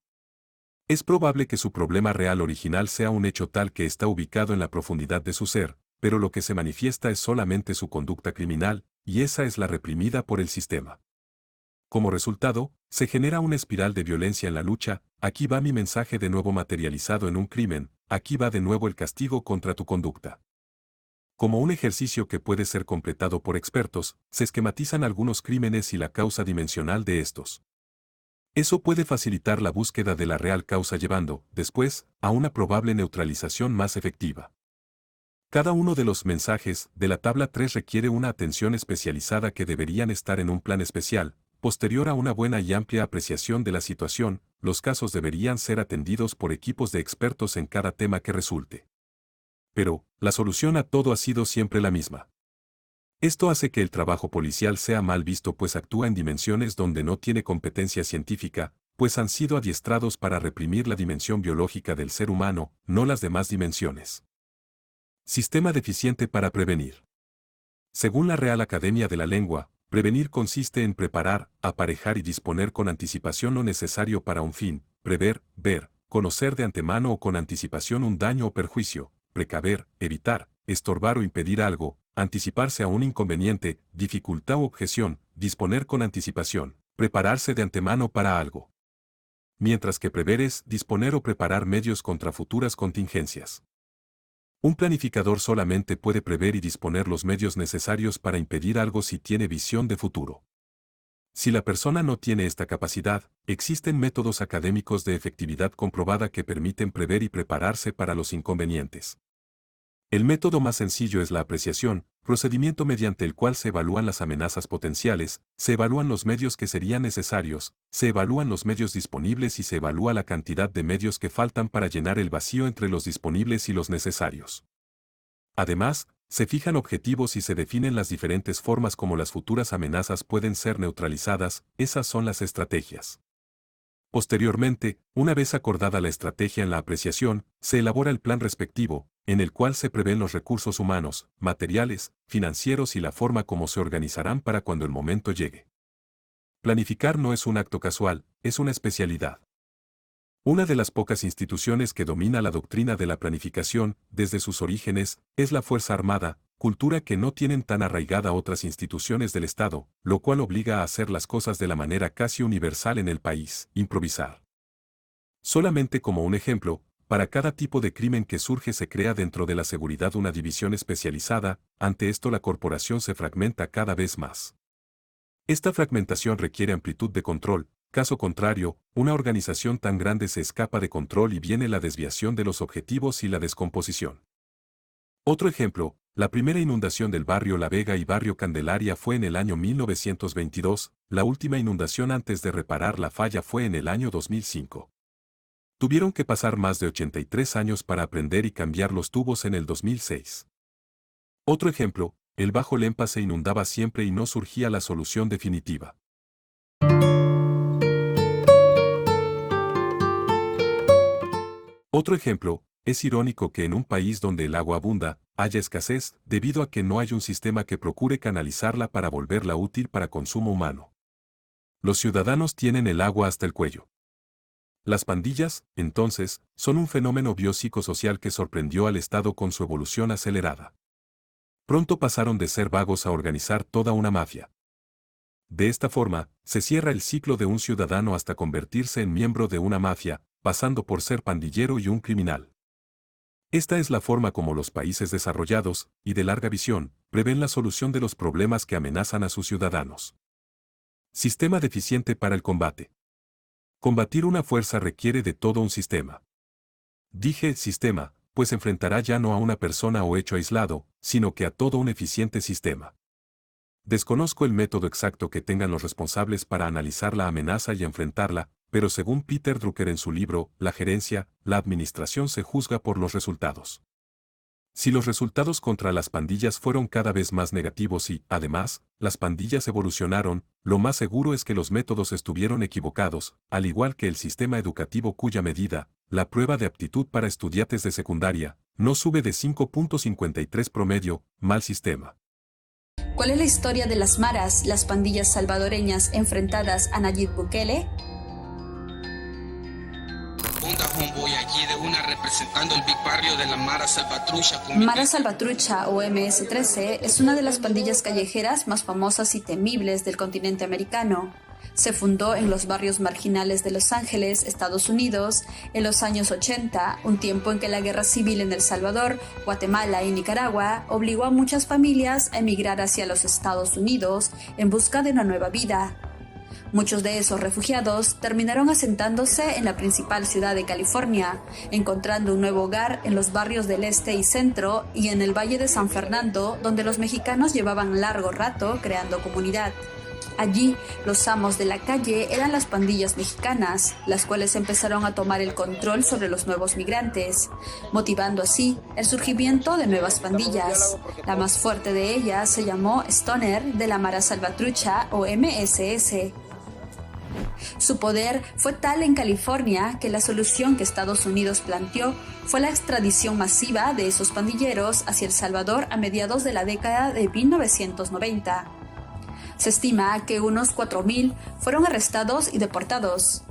Es probable que su problema real original sea un hecho tal que está ubicado en la profundidad de su ser, pero lo que se manifiesta es solamente su conducta criminal, y esa es la reprimida por el sistema. Como resultado, se genera una espiral de violencia en la lucha, aquí va mi mensaje de nuevo materializado en un crimen, aquí va de nuevo el castigo contra tu conducta. Como un ejercicio que puede ser completado por expertos, se esquematizan algunos crímenes y la causa dimensional de estos. Eso puede facilitar la búsqueda de la real causa llevando, después, a una probable neutralización más efectiva. Cada uno de los mensajes de la tabla 3 requiere una atención especializada que deberían estar en un plan especial. Posterior a una buena y amplia apreciación de la situación, los casos deberían ser atendidos por equipos de expertos en cada tema que resulte. Pero, la solución a todo ha sido siempre la misma. Esto hace que el trabajo policial sea mal visto pues actúa en dimensiones donde no tiene competencia científica, pues han sido adiestrados para reprimir la dimensión biológica del ser humano, no las demás dimensiones. Sistema deficiente para prevenir. Según la Real Academia de la Lengua, prevenir consiste en preparar, aparejar y disponer con anticipación lo necesario para un fin, prever, ver, conocer de antemano o con anticipación un daño o perjuicio, precaver, evitar, estorbar o impedir algo, anticiparse a un inconveniente, dificultad o objeción, disponer con anticipación, prepararse de antemano para algo. Mientras que prever es disponer o preparar medios contra futuras contingencias. Un planificador solamente puede prever y disponer los medios necesarios para impedir algo si tiene visión de futuro. Si la persona no tiene esta capacidad, existen métodos académicos de efectividad comprobada que permiten prever y prepararse para los inconvenientes. El método más sencillo es la apreciación, procedimiento mediante el cual se evalúan las amenazas potenciales, se evalúan los medios que serían necesarios, se evalúan los medios disponibles y se evalúa la cantidad de medios que faltan para llenar el vacío entre los disponibles y los necesarios. Además, se fijan objetivos y se definen las diferentes formas como las futuras amenazas pueden ser neutralizadas, esas son las estrategias. Posteriormente, una vez acordada la estrategia en la apreciación, se elabora el plan respectivo, en el cual se prevén los recursos humanos, materiales, financieros y la forma como se organizarán para cuando el momento llegue. Planificar no es un acto casual, es una especialidad. Una de las pocas instituciones que domina la doctrina de la planificación, desde sus orígenes, es la Fuerza Armada, cultura que no tienen tan arraigada otras instituciones del Estado, lo cual obliga a hacer las cosas de la manera casi universal en el país, improvisar. Solamente como un ejemplo, para cada tipo de crimen que surge se crea dentro de la seguridad una división especializada, ante esto la corporación se fragmenta cada vez más. Esta fragmentación requiere amplitud de control, caso contrario, una organización tan grande se escapa de control y viene la desviación de los objetivos y la descomposición. Otro ejemplo, la primera inundación del barrio La Vega y barrio Candelaria fue en el año 1922, la última inundación antes de reparar la falla fue en el año 2005. Tuvieron que pasar más de 83 años para aprender y cambiar los tubos en el 2006. Otro ejemplo, el Bajo Lempa se inundaba siempre y no surgía la solución definitiva. Otro ejemplo, es irónico que en un país donde el agua abunda, haya escasez, debido a que no hay un sistema que procure canalizarla para volverla útil para consumo humano. Los ciudadanos tienen el agua hasta el cuello. Las pandillas, entonces, son un fenómeno biopsicosocial que sorprendió al Estado con su evolución acelerada. Pronto pasaron de ser vagos a organizar toda una mafia. De esta forma, se cierra el ciclo de un ciudadano hasta convertirse en miembro de una mafia, pasando por ser pandillero y un criminal. Esta es la forma como los países desarrollados, y de larga visión, prevén la solución de los problemas que amenazan a sus ciudadanos. Sistema deficiente para el combate. Combatir una fuerza requiere de todo un sistema. Dije sistema, pues enfrentará ya no a una persona o hecho aislado, sino que a todo un eficiente sistema. Desconozco el método exacto que tengan los responsables para analizar la amenaza y enfrentarla, pero según Peter Drucker en su libro, La gerencia, la administración se juzga por los resultados. Si los resultados contra las pandillas fueron cada vez más negativos y, además, las pandillas evolucionaron, lo más seguro es que los métodos estuvieron equivocados, al igual que el sistema educativo cuya medida, la prueba de aptitud para estudiantes de secundaria, no sube de 5.53 promedio, mal sistema. ¿Cuál es la historia de las maras, las pandillas salvadoreñas enfrentadas a Nayib Bukele? Representando el Big Barrio de la Mara Salvatrucha. Mara Salvatrucha o MS-13 es una de las pandillas callejeras más famosas y temibles del continente americano. Se fundó en los barrios marginales de Los Ángeles, Estados Unidos, en los años 80, un tiempo en que la guerra civil en El Salvador, Guatemala y Nicaragua obligó a muchas familias a emigrar hacia los Estados Unidos en busca de una nueva vida. Muchos de esos refugiados terminaron asentándose en la principal ciudad de California, encontrando un nuevo hogar en los barrios del este y centro y en el Valle de San Fernando, donde los mexicanos llevaban largo rato creando comunidad. Allí, los amos de la calle eran las pandillas mexicanas, las cuales empezaron a tomar el control sobre los nuevos migrantes, motivando así el surgimiento de nuevas pandillas. La más fuerte de ellas se llamó Stoner de la Mara Salvatrucha o MSS. Su poder fue tal en California que la solución que Estados Unidos planteó fue la extradición masiva de esos pandilleros hacia El Salvador a mediados de la década de 1990. Se estima que unos 4.000 fueron arrestados y deportados.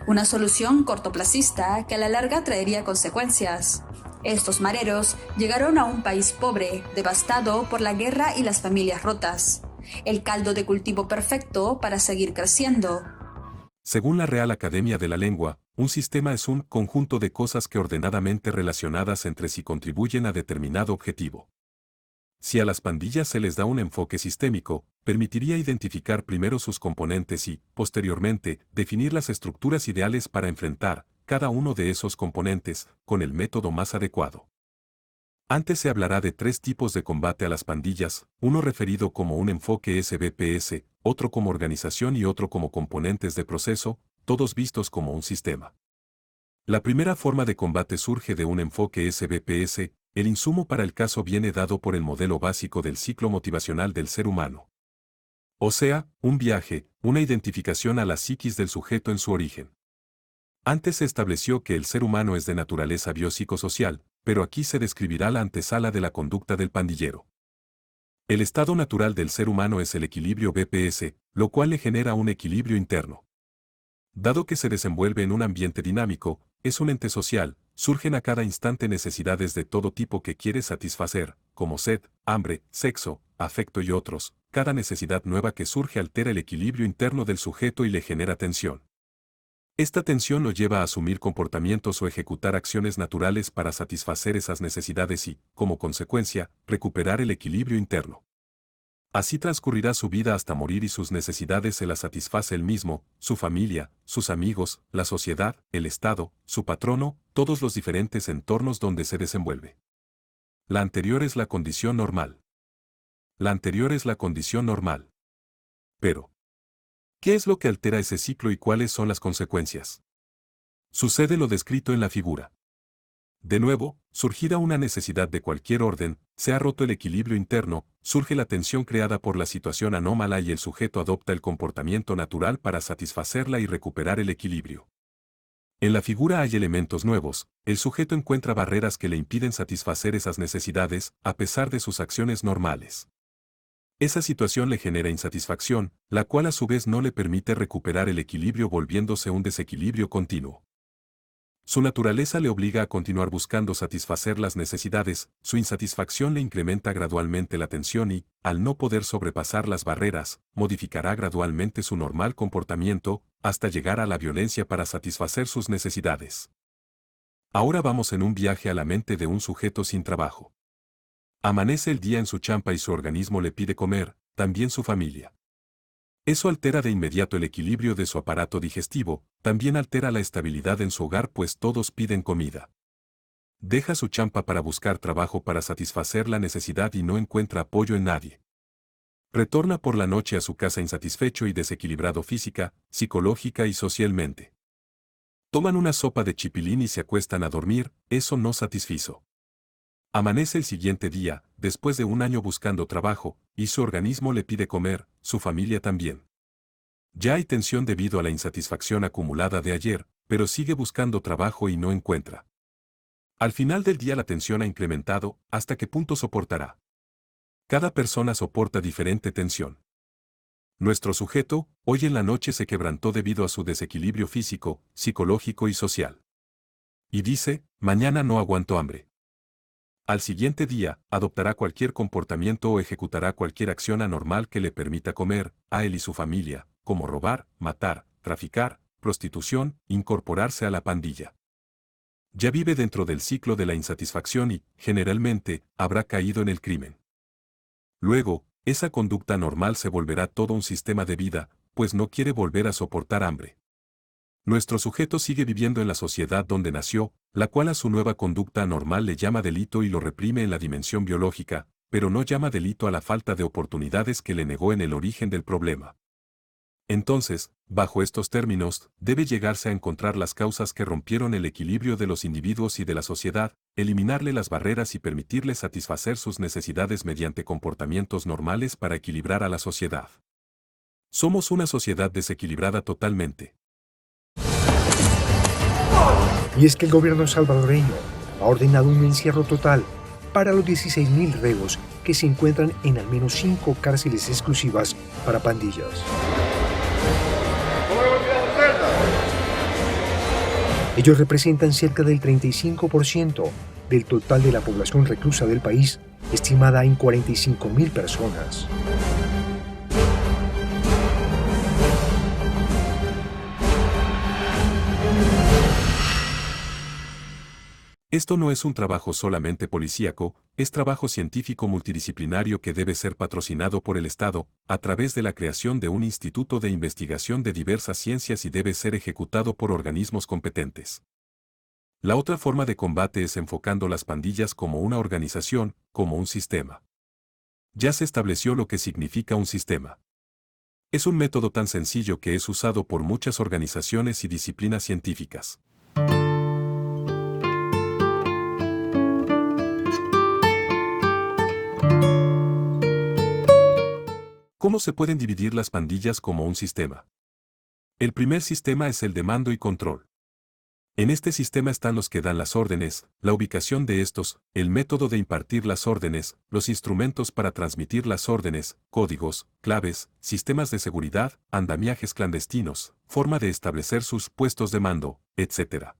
Una solución cortoplacista que a la larga traería consecuencias. Estos mareros llegaron a un país pobre, devastado por la guerra y las familias rotas. El caldo de cultivo perfecto para seguir creciendo. Según la Real Academia de la Lengua, un sistema es un conjunto de cosas que ordenadamente relacionadas entre sí contribuyen a determinado objetivo. Si a las pandillas se les da un enfoque sistémico, permitiría identificar primero sus componentes y, posteriormente, definir las estructuras ideales para enfrentar cada uno de esos componentes con el método más adecuado. Antes se hablará de 3 tipos de combate a las pandillas, uno referido como un enfoque SBPS, otro como organización y otro como componentes de proceso, todos vistos como un sistema. La primera forma de combate surge de un enfoque SBPS, el insumo para el caso viene dado por el modelo básico del ciclo motivacional del ser humano. O sea, un viaje, una identificación a la psiquis del sujeto en su origen. Antes se estableció que el ser humano es de naturaleza biopsicosocial, pero aquí se describirá la antesala de la conducta del pandillero. El estado natural del ser humano es el equilibrio BPS, lo cual le genera un equilibrio interno. Dado que se desenvuelve en un ambiente dinámico, es un ente social, surgen a cada instante necesidades de todo tipo que quiere satisfacer, como sed, hambre, sexo, afecto y otros. Cada necesidad nueva que surge altera el equilibrio interno del sujeto y le genera tensión. Esta tensión lo lleva a asumir comportamientos o ejecutar acciones naturales para satisfacer esas necesidades y, como consecuencia, recuperar el equilibrio interno. Así transcurrirá su vida hasta morir y sus necesidades se las satisface él mismo, su familia, sus amigos, la sociedad, el Estado, su patrono, todos los diferentes entornos donde se desenvuelve. La anterior es la condición normal. La anterior es la condición normal. Pero, ¿qué es lo que altera ese ciclo y cuáles son las consecuencias? Sucede lo descrito en la figura. De nuevo, surgida una necesidad de cualquier orden, se ha roto el equilibrio interno, surge la tensión creada por la situación anómala y el sujeto adopta el comportamiento natural para satisfacerla y recuperar el equilibrio. En la figura hay elementos nuevos, el sujeto encuentra barreras que le impiden satisfacer esas necesidades, a pesar de sus acciones normales. Esa situación le genera insatisfacción, la cual a su vez no le permite recuperar el equilibrio volviéndose un desequilibrio continuo. Su naturaleza le obliga a continuar buscando satisfacer las necesidades, su insatisfacción le incrementa gradualmente la tensión y, al no poder sobrepasar las barreras, modificará gradualmente su normal comportamiento, hasta llegar a la violencia para satisfacer sus necesidades. Ahora vamos en un viaje a la mente de un sujeto sin trabajo. Amanece el día en su champa y su organismo le pide comer, también su familia. Eso altera de inmediato el equilibrio de su aparato digestivo, también altera la estabilidad en su hogar pues todos piden comida. Deja su champa para buscar trabajo para satisfacer la necesidad y no encuentra apoyo en nadie. Retorna por la noche a su casa insatisfecho y desequilibrado física, psicológica y socialmente. Toman una sopa de chipilín y se acuestan a dormir, eso no satisfizo. Amanece el siguiente día, después de un año buscando trabajo, y su organismo le pide comer, su familia también. Ya hay tensión debido a la insatisfacción acumulada de ayer, pero sigue buscando trabajo y no encuentra. Al final del día la tensión ha incrementado, ¿hasta qué punto soportará? Cada persona soporta diferente tensión. Nuestro sujeto, hoy en la noche se quebrantó debido a su desequilibrio físico, psicológico y social. Y dice, mañana no aguanto hambre. Al siguiente día, adoptará cualquier comportamiento o ejecutará cualquier acción anormal que le permita comer, a él y su familia, como robar, matar, traficar, prostitución, incorporarse a la pandilla. Ya vive dentro del ciclo de la insatisfacción y, generalmente, habrá caído en el crimen. Luego, esa conducta normal se volverá todo un sistema de vida, pues no quiere volver a soportar hambre. Nuestro sujeto sigue viviendo en la sociedad donde nació, la cual a su nueva conducta anormal le llama delito y lo reprime en la dimensión biológica, pero no llama delito a la falta de oportunidades que le negó en el origen del problema. Entonces, bajo estos términos, debe llegarse a encontrar las causas que rompieron el equilibrio de los individuos y de la sociedad, eliminarle las barreras y permitirle satisfacer sus necesidades mediante comportamientos normales para equilibrar a la sociedad. Somos una sociedad desequilibrada totalmente. Y es que el gobierno salvadoreño ha ordenado un encierro total para los 16.000 reos que se encuentran en al menos 5 cárceles exclusivas para pandillas. Ellos representan cerca del 35% del total de la población reclusa del país, estimada en 45.000 personas. Esto no es un trabajo solamente policíaco, es trabajo científico multidisciplinario que debe ser patrocinado por el Estado, a través de la creación de un instituto de investigación de diversas ciencias y debe ser ejecutado por organismos competentes. La otra forma de combate es enfocando las pandillas como una organización, como un sistema. Ya se estableció lo que significa un sistema. Es un método tan sencillo que es usado por muchas organizaciones y disciplinas científicas. ¿Cómo se pueden dividir las pandillas como un sistema? El primer sistema es el de mando y control. En este sistema están los que dan las órdenes, la ubicación de estos, el método de impartir las órdenes, los instrumentos para transmitir las órdenes, códigos, claves, sistemas de seguridad, andamiajes clandestinos, forma de establecer sus puestos de mando, etc.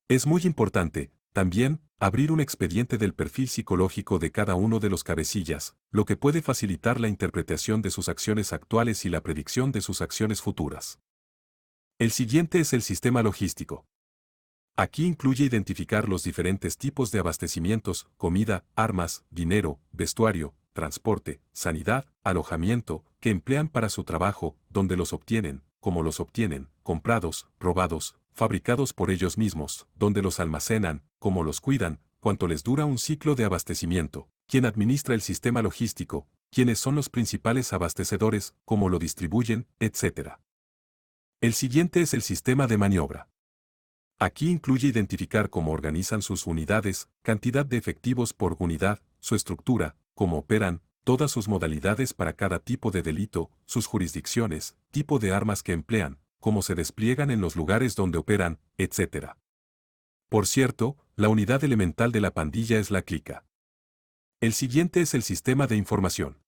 Es muy importante, también, abrir un expediente del perfil psicológico de cada uno de los cabecillas, lo que puede facilitar la interpretación de sus acciones actuales y la predicción de sus acciones futuras. El siguiente es el sistema logístico. Aquí incluye identificar los diferentes tipos de abastecimientos, comida, armas, dinero, vestuario, transporte, sanidad, alojamiento, que emplean para su trabajo, dónde los obtienen, cómo los obtienen, comprados, robados, fabricados por ellos mismos, dónde los almacenan, cómo los cuidan, cuánto les dura un ciclo de abastecimiento, quién administra el sistema logístico, quiénes son los principales abastecedores, cómo lo distribuyen, etc. El siguiente es el sistema de maniobra. Aquí incluye identificar cómo organizan sus unidades, cantidad de efectivos por unidad, su estructura, cómo operan, todas sus modalidades para cada tipo de delito, sus jurisdicciones, tipo de armas que emplean, cómo se despliegan en los lugares donde operan, etc. Por cierto, la unidad elemental de la pandilla es la clica. El siguiente es el sistema de información.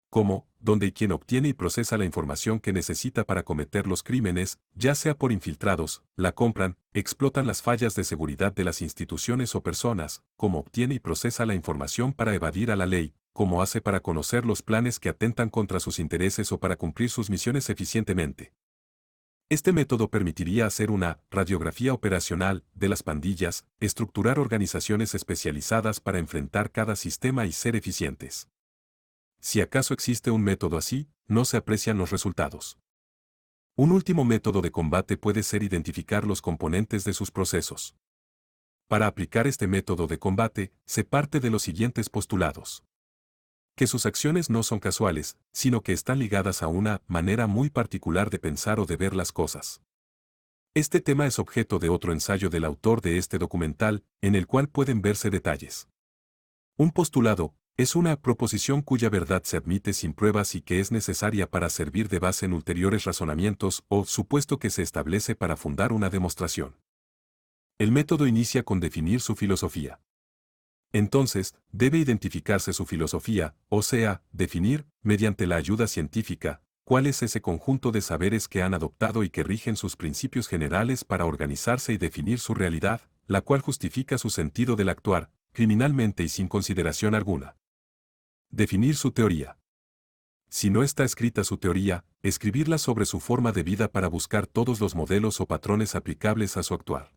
Cómo, dónde y quién obtiene y procesa la información que necesita para cometer los crímenes, ya sea por infiltrados, la compran, explotan las fallas de seguridad de las instituciones o personas, cómo obtiene y procesa la información para evadir a la ley, cómo hace para conocer los planes que atentan contra sus intereses o para cumplir sus misiones eficientemente. Este método permitiría hacer una radiografía operacional de las pandillas, estructurar organizaciones especializadas para enfrentar cada sistema y ser eficientes. Si acaso existe un método así, no se aprecian los resultados. Un último método de combate puede ser identificar los componentes de sus procesos. Para aplicar este método de combate, se parte de los siguientes postulados. Que sus acciones no son casuales, sino que están ligadas a una manera muy particular de pensar o de ver las cosas. Este tema es objeto de otro ensayo del autor de este documental, en el cual pueden verse detalles. Un postulado es una proposición cuya verdad se admite sin pruebas y que es necesaria para servir de base en ulteriores razonamientos o supuesto que se establece para fundar una demostración. El método inicia con definir su filosofía. Entonces, debe identificarse su filosofía, o sea, definir, mediante la ayuda científica, cuál es ese conjunto de saberes que han adoptado y que rigen sus principios generales para organizarse y definir su realidad, la cual justifica su sentido del actuar, criminalmente y sin consideración alguna. Definir su teoría. Si no está escrita su teoría, escribirla sobre su forma de vida para buscar todos los modelos o patrones aplicables a su actuar.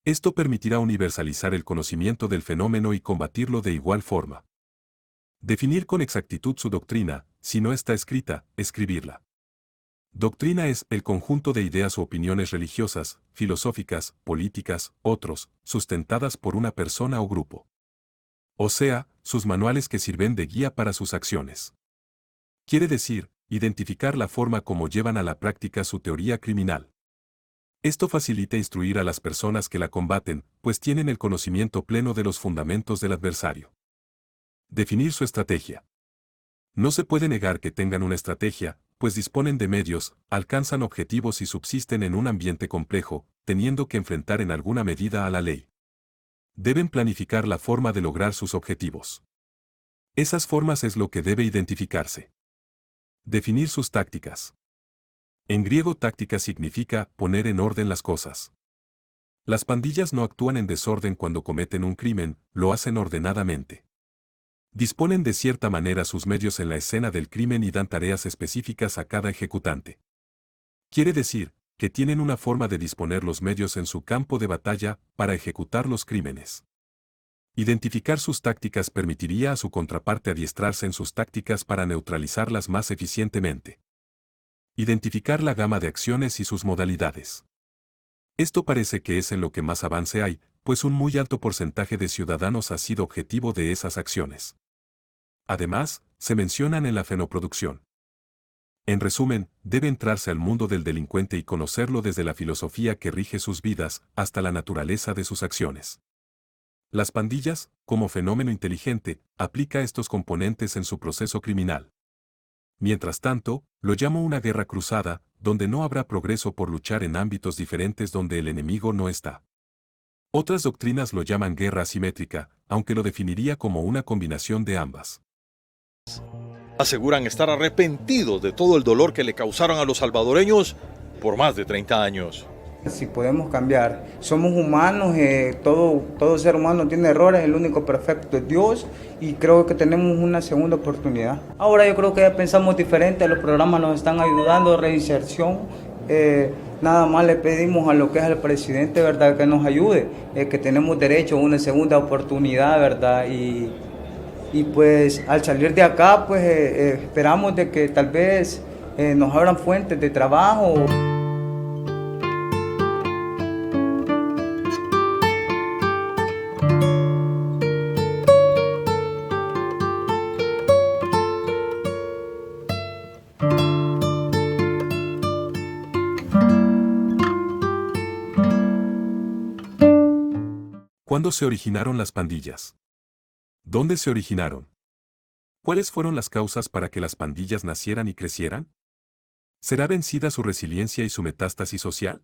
Esto permitirá universalizar el conocimiento del fenómeno y combatirlo de igual forma. Definir con exactitud su doctrina, si no está escrita, escribirla. Doctrina es el conjunto de ideas o opiniones religiosas, filosóficas, políticas, otros, sustentadas por una persona o grupo. O sea, sus manuales que sirven de guía para sus acciones. Quiere decir, identificar la forma como llevan a la práctica su teoría criminal. Esto facilita instruir a las personas que la combaten, pues tienen el conocimiento pleno de los fundamentos del adversario. Definir su estrategia. No se puede negar que tengan una estrategia, pues disponen de medios, alcanzan objetivos y subsisten en un ambiente complejo, teniendo que enfrentar en alguna medida a la ley. Deben planificar la forma de lograr sus objetivos. Esas formas es lo que debe identificarse. Definir sus tácticas. En griego táctica significa poner en orden las cosas. Las pandillas no actúan en desorden cuando cometen un crimen, lo hacen ordenadamente. Disponen de cierta manera sus medios en la escena del crimen y dan tareas específicas a cada ejecutante. Quiere decir, que tienen una forma de disponer los medios en su campo de batalla para ejecutar los crímenes. Identificar sus tácticas permitiría a su contraparte adiestrarse en sus tácticas para neutralizarlas más eficientemente. Identificar la gama de acciones y sus modalidades. Esto parece que es en lo que más avance hay, pues un muy alto porcentaje de ciudadanos ha sido objetivo de esas acciones. Además, se mencionan en la fenoproducción. En resumen, debe entrarse al mundo del delincuente y conocerlo desde la filosofía que rige sus vidas hasta la naturaleza de sus acciones. Las pandillas, como fenómeno inteligente, aplica estos componentes en su proceso criminal. Mientras tanto, lo llamo una guerra cruzada, donde no habrá progreso por luchar en ámbitos diferentes donde el enemigo no está. Otras doctrinas lo llaman guerra asimétrica, aunque lo definiría como una combinación de ambas. Aseguran estar arrepentidos de todo el dolor que le causaron a los salvadoreños por más de 30 años. Si podemos cambiar, somos humanos, todo ser humano tiene errores, el único perfecto es Dios y creo que tenemos una segunda oportunidad. Ahora yo creo que ya pensamos diferente, los programas nos están ayudando, reinserción, nada más le pedimos a lo que es el presidente, ¿verdad?, que nos ayude, que tenemos derecho a una segunda oportunidad, ¿verdad? Y pues al salir de acá, pues esperamos de que tal vez nos abran fuentes de trabajo. ¿Cuándo se originaron las pandillas? ¿Dónde se originaron? ¿Cuáles fueron las causas para que las pandillas nacieran y crecieran? ¿Será vencida su resiliencia y su metástasis social?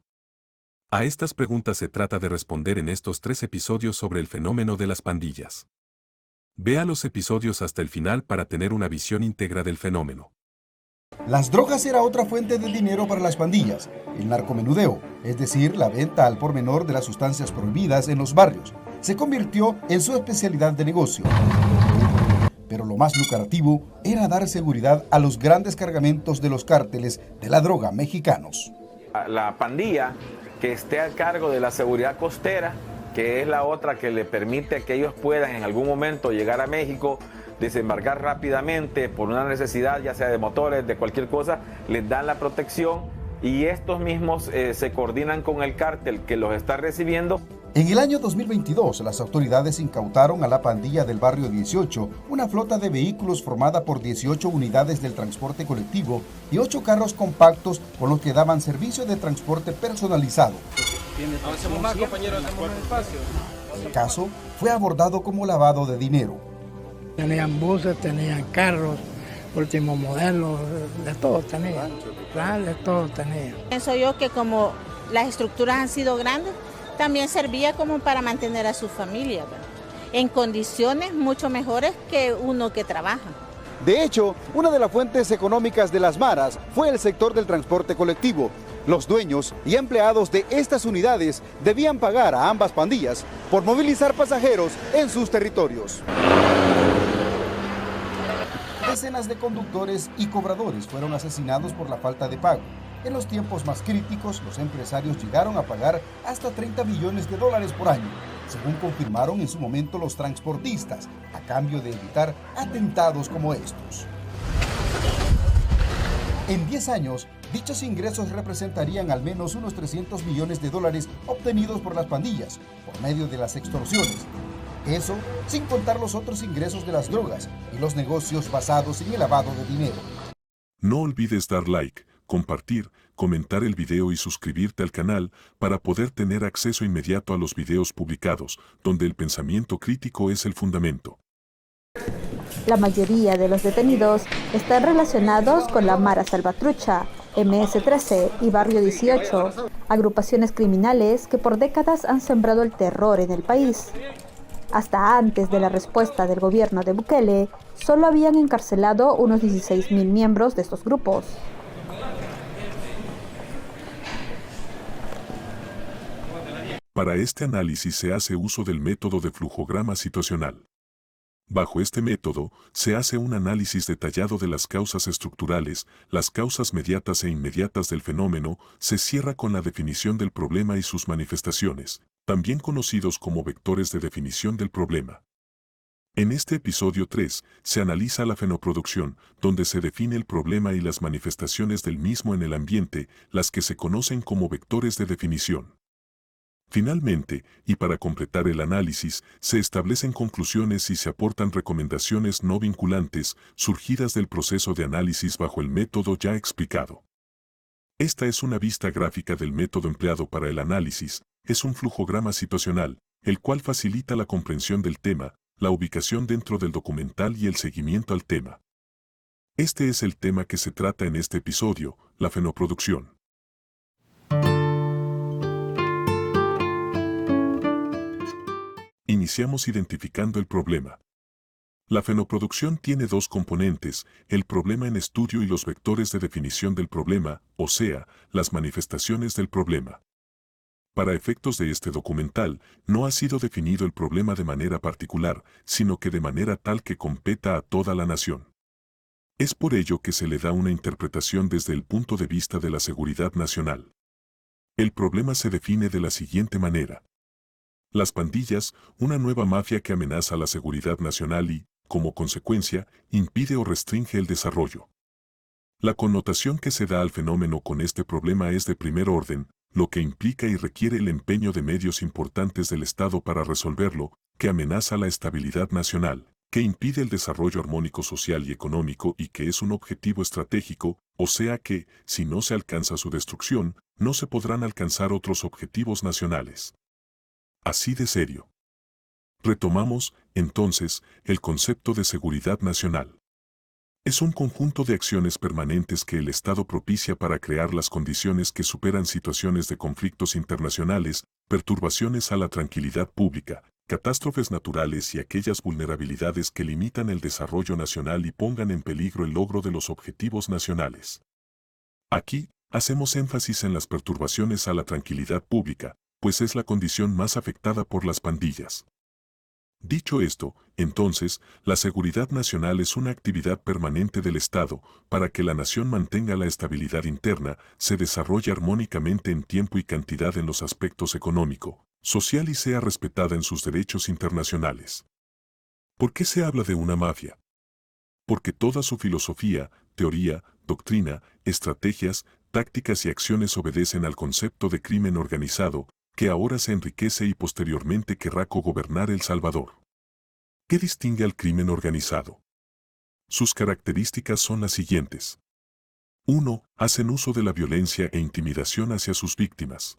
A estas preguntas se trata de responder en estos 3 episodios sobre el fenómeno de las pandillas. Vea los episodios hasta el final para tener una visión íntegra del fenómeno. Las drogas era otra fuente de dinero para las pandillas, el narcomenudeo, es decir, la venta al por menor de las sustancias prohibidas en los barrios, se convirtió en su especialidad de negocio. Pero lo más lucrativo era dar seguridad a los grandes cargamentos de los cárteles de la droga mexicanos. La pandilla que esté a cargo de la seguridad costera, que es la otra que le permite que ellos puedan en algún momento llegar a México, desembarcar rápidamente por una necesidad, ya sea de motores, de cualquier cosa, les dan la protección y estos mismos se coordinan con el cártel que los está recibiendo. En el año 2022, las autoridades incautaron a la pandilla del barrio 18, una flota de vehículos formada por 18 unidades del transporte colectivo y 8 carros compactos con los que daban servicio de transporte personalizado. Avancemos más, compañeros, hacemos un espacio. El caso fue abordado como lavado de dinero. Tenían buses, tenían carros, último modelo, de todo tenían. De todo tenían. Pienso yo que como las estructuras han sido grandes, también servía como para mantener a su familia, ¿verdad?, en condiciones mucho mejores que uno que trabaja. De hecho, una de las fuentes económicas de las maras fue el sector del transporte colectivo. Los dueños y empleados de estas unidades debían pagar a ambas pandillas por movilizar pasajeros en sus territorios. Decenas de conductores y cobradores fueron asesinados por la falta de pago. En los tiempos más críticos, los empresarios llegaron a pagar hasta $30 millones por año, según confirmaron en su momento los transportistas, a cambio de evitar atentados como estos. En 10 años, Dichos ingresos representarían al menos unos 300 millones de dólares obtenidos por las pandillas por medio de las extorsiones. Eso sin contar los otros ingresos de las drogas y los negocios basados en el lavado de dinero. No olvides dar like, compartir, comentar el video y suscribirte al canal para poder tener acceso inmediato a los videos publicados, donde el pensamiento crítico es el fundamento. La mayoría de los detenidos están relacionados con la Mara Salvatrucha, MS-13 y Barrio 18, agrupaciones criminales que por décadas han sembrado el terror en el país. Hasta antes de la respuesta del gobierno de Bukele, solo habían encarcelado unos 16.000 miembros de estos grupos. Para este análisis se hace uso del método de flujograma situacional. Bajo este método, se hace un análisis detallado de las causas estructurales, las causas mediatas e inmediatas del fenómeno, se cierra con la definición del problema y sus manifestaciones, también conocidos como vectores de definición del problema. En este episodio 3, se analiza la fenoproducción, donde se define el problema y las manifestaciones del mismo en el ambiente, las que se conocen como vectores de definición. Finalmente, y para completar el análisis, se establecen conclusiones y se aportan recomendaciones no vinculantes, surgidas del proceso de análisis bajo el método ya explicado. Esta es una vista gráfica del método empleado para el análisis, es un flujograma situacional, el cual facilita la comprensión del tema, la ubicación dentro del documental y el seguimiento al tema. Este es el tema que se trata en este episodio, la fenoproducción. Iniciamos identificando el problema. La fenoproducción tiene dos componentes, el problema en estudio y los vectores de definición del problema, o sea, las manifestaciones del problema. Para efectos de este documental, no ha sido definido el problema de manera particular, sino que de manera tal que competa a toda la nación. Es por ello que se le da una interpretación desde el punto de vista de la seguridad nacional. El problema se define de la siguiente manera. Las pandillas, una nueva mafia que amenaza la seguridad nacional y, como consecuencia, impide o restringe el desarrollo. La connotación que se da al fenómeno con este problema es de primer orden, lo que implica y requiere el empeño de medios importantes del Estado para resolverlo, que amenaza la estabilidad nacional, que impide el desarrollo armónico social y económico y que es un objetivo estratégico, o sea que, si no se alcanza su destrucción, no se podrán alcanzar otros objetivos nacionales. Así de serio. Retomamos, entonces, el concepto de seguridad nacional. Es un conjunto de acciones permanentes que el Estado propicia para crear las condiciones que superan situaciones de conflictos internacionales, perturbaciones a la tranquilidad pública, catástrofes naturales y aquellas vulnerabilidades que limitan el desarrollo nacional y pongan en peligro el logro de los objetivos nacionales. Aquí, hacemos énfasis en las perturbaciones a la tranquilidad pública, pues es la condición más afectada por las pandillas. Dicho esto, entonces, la seguridad nacional es una actividad permanente del Estado para que la nación mantenga la estabilidad interna, se desarrolle armónicamente en tiempo y cantidad en los aspectos económico, social y sea respetada en sus derechos internacionales. ¿Por qué se habla de una mafia? Porque toda su filosofía, teoría, doctrina, estrategias, tácticas y acciones obedecen al concepto de crimen organizado, que ahora se enriquece y posteriormente querrá cogobernar El Salvador. ¿Qué distingue al crimen organizado? Sus características son las siguientes. 1. Hacen uso de la violencia e intimidación hacia sus víctimas.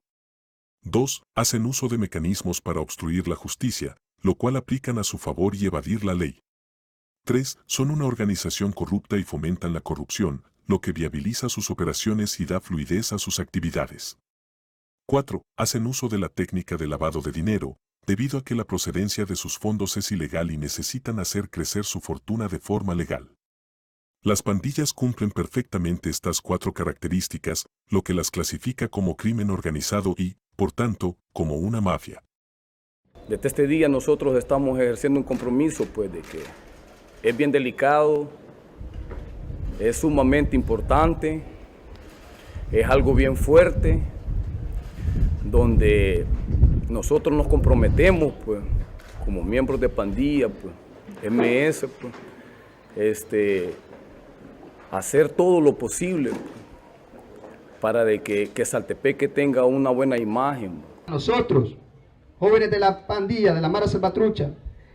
2. Hacen uso de mecanismos para obstruir la justicia, lo cual aplican a su favor y evadir la ley. 3. Son una organización corrupta y fomentan la corrupción, lo que viabiliza sus operaciones y da fluidez a sus actividades. 4. Hacen uso de la técnica de lavado de dinero, debido a que la procedencia de sus fondos es ilegal y necesitan hacer crecer su fortuna de forma legal. Las pandillas cumplen perfectamente estas 4 características, lo que las clasifica como crimen organizado y, por tanto, como una mafia. Desde este día nosotros estamos ejerciendo un compromiso, pues, de que es bien delicado, es sumamente importante, es algo bien fuerte, donde nosotros nos comprometemos, pues, como miembros de pandilla, pues, MS, pues, hacer todo lo posible para de que Saltepeque tenga una buena imagen. Nosotros, jóvenes de la pandilla, de la Mara Salvatrucha,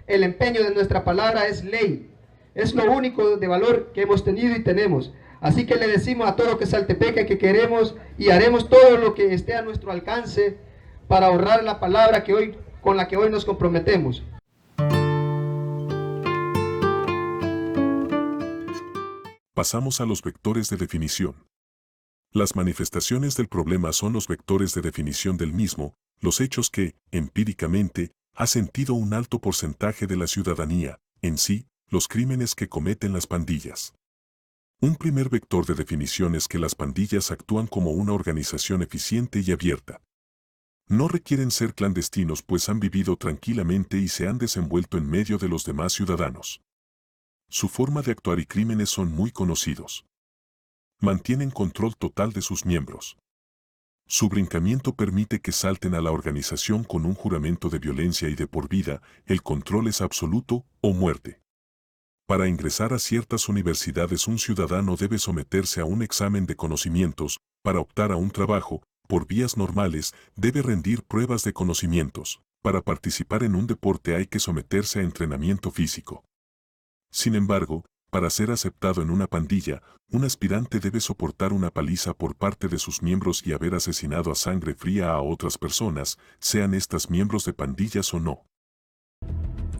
el empeño de nuestra palabra es ley. Es lo único de valor que hemos tenido y tenemos. Así que le decimos a todo que Saltepeque que queremos y haremos todo lo que esté a nuestro alcance para honrar la palabra con la que hoy nos comprometemos. Pasamos a los vectores de definición. Las manifestaciones del problema son los vectores de definición del mismo, los hechos que, empíricamente, ha sentido un alto porcentaje de la ciudadanía, en sí, los crímenes que cometen las pandillas. Un primer vector de definición es que las pandillas actúan como una organización eficiente y abierta. No requieren ser clandestinos pues han vivido tranquilamente y se han desenvuelto en medio de los demás ciudadanos. Su forma de actuar y crímenes son muy conocidos. Mantienen control total de sus miembros. Su brincamiento permite que salten a la organización con un juramento de violencia y de por vida, el control es absoluto o muerte. Para ingresar a ciertas universidades un ciudadano debe someterse a un examen de conocimientos, para optar a un trabajo, por vías normales, debe rendir pruebas de conocimientos, para participar en un deporte hay que someterse a entrenamiento físico. Sin embargo, para ser aceptado en una pandilla, un aspirante debe soportar una paliza por parte de sus miembros y haber asesinado a sangre fría a otras personas, sean estas miembros de pandillas o no.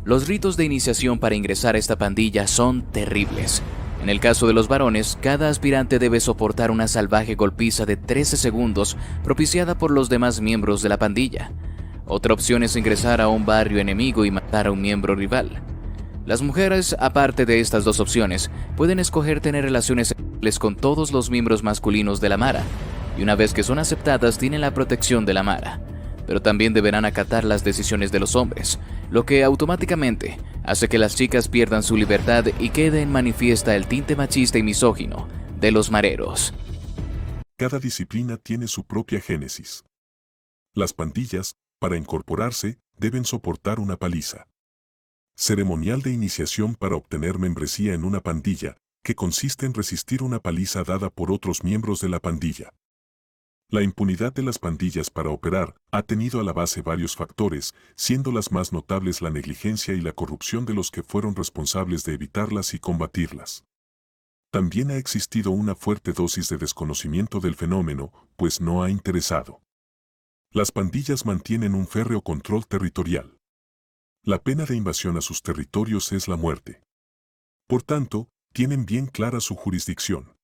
Los ritos de iniciación para ingresar a esta pandilla son terribles. En el caso de los varones, cada aspirante debe soportar una salvaje golpiza de 13 segundos propiciada por los demás miembros de la pandilla. Otra opción es ingresar a un barrio enemigo y matar a un miembro rival. Las mujeres, aparte de estas dos opciones, pueden escoger tener relaciones sexuales con todos los miembros masculinos de la Mara, y una vez que son aceptadas tienen la protección de la Mara. Pero también deberán acatar las decisiones de los hombres, lo que automáticamente hace que las chicas pierdan su libertad y quede en manifiesta el tinte machista y misógino de los mareros. Cada disciplina tiene su propia génesis. Las pandillas, para incorporarse, deben soportar una paliza. Ceremonial de iniciación para obtener membresía en una pandilla, que consiste en resistir una paliza dada por otros miembros de la pandilla. La impunidad de las pandillas para operar ha tenido a la base varios factores, siendo las más notables la negligencia y la corrupción de los que fueron responsables de evitarlas y combatirlas. También ha existido una fuerte dosis de desconocimiento del fenómeno, pues no ha interesado. Las pandillas mantienen un férreo control territorial. La pena de invasión a sus territorios es la muerte. Por tanto, tienen bien clara su jurisdicción.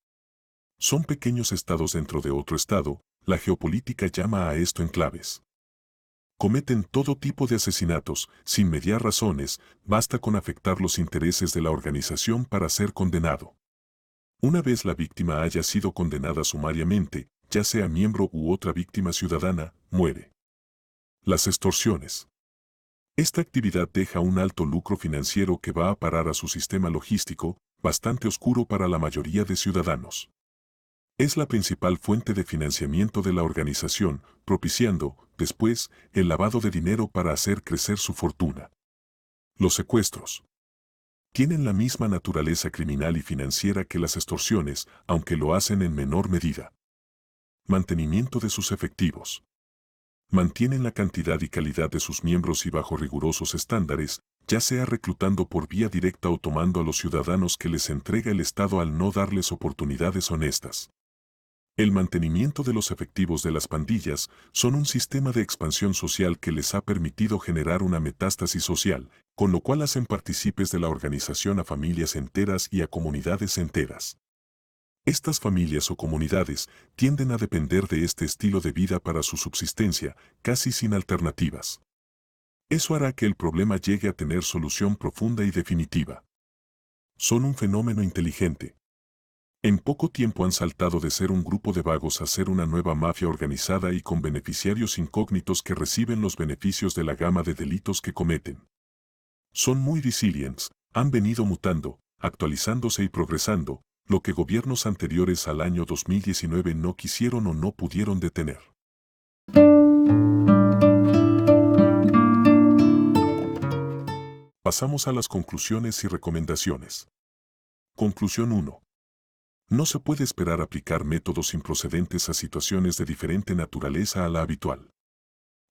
Son pequeños estados dentro de otro estado, la geopolítica llama a esto enclaves. Cometen todo tipo de asesinatos, sin mediar razones, basta con afectar los intereses de la organización para ser condenado. Una vez la víctima haya sido condenada sumariamente, ya sea miembro u otra víctima ciudadana, muere. Las extorsiones. Esta actividad deja un alto lucro financiero que va a parar a su sistema logístico, bastante oscuro para la mayoría de ciudadanos. Es la principal fuente de financiamiento de la organización, propiciando, después, el lavado de dinero para hacer crecer su fortuna. Los secuestros. Tienen la misma naturaleza criminal y financiera que las extorsiones, aunque lo hacen en menor medida. Mantenimiento de sus efectivos. Mantienen la cantidad y calidad de sus miembros y bajo rigurosos estándares, ya sea reclutando por vía directa o tomando a los ciudadanos que les entrega el Estado al no darles oportunidades honestas. El mantenimiento de los efectivos de las pandillas son un sistema de expansión social que les ha permitido generar una metástasis social, con lo cual hacen partícipes de la organización a familias enteras y a comunidades enteras. Estas familias o comunidades tienden a depender de este estilo de vida para su subsistencia, casi sin alternativas. Eso hará que el problema llegue a tener solución profunda y definitiva. Son un fenómeno inteligente. En poco tiempo han saltado de ser un grupo de vagos a ser una nueva mafia organizada y con beneficiarios incógnitos que reciben los beneficios de la gama de delitos que cometen. Son muy resilientes, han venido mutando, actualizándose y progresando, lo que gobiernos anteriores al año 2019 no quisieron o no pudieron detener. Pasamos a las conclusiones y recomendaciones. Conclusión 1. No se puede esperar aplicar métodos improcedentes a situaciones de diferente naturaleza a la habitual.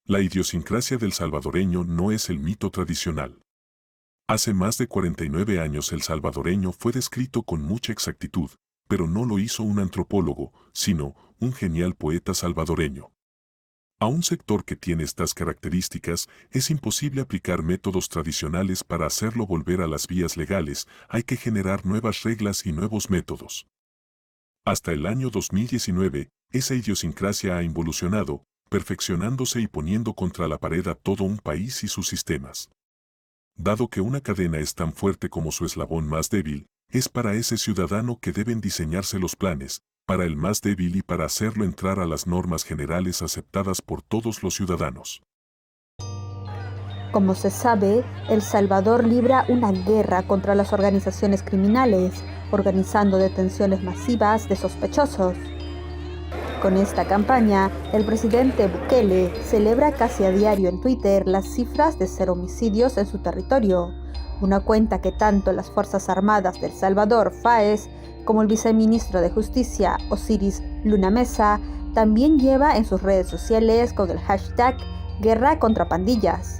La idiosincrasia del salvadoreño no es el mito tradicional. Hace más de 49 años el salvadoreño fue descrito con mucha exactitud, pero no lo hizo un antropólogo, sino un genial poeta salvadoreño. A un sector que tiene estas características, es imposible aplicar métodos tradicionales para hacerlo volver a las vías legales, hay que generar nuevas reglas y nuevos métodos. Hasta el año 2019, esa idiosincrasia ha involucionado, perfeccionándose y poniendo contra la pared a todo un país y sus sistemas. Dado que una cadena es tan fuerte como su eslabón más débil, es para ese ciudadano que deben diseñarse los planes, para el más débil y para hacerlo entrar a las normas generales aceptadas por todos los ciudadanos. Como se sabe, El Salvador libra una guerra contra las organizaciones criminales, organizando detenciones masivas de sospechosos. Con esta campaña, el presidente Bukele celebra casi a diario en Twitter las cifras de 0 homicidios en su territorio, una cuenta que tanto las Fuerzas Armadas del Salvador, FAES, como el viceministro de Justicia, Osiris Luna Mesa, también lleva en sus redes sociales con el hashtag Guerra contra Pandillas.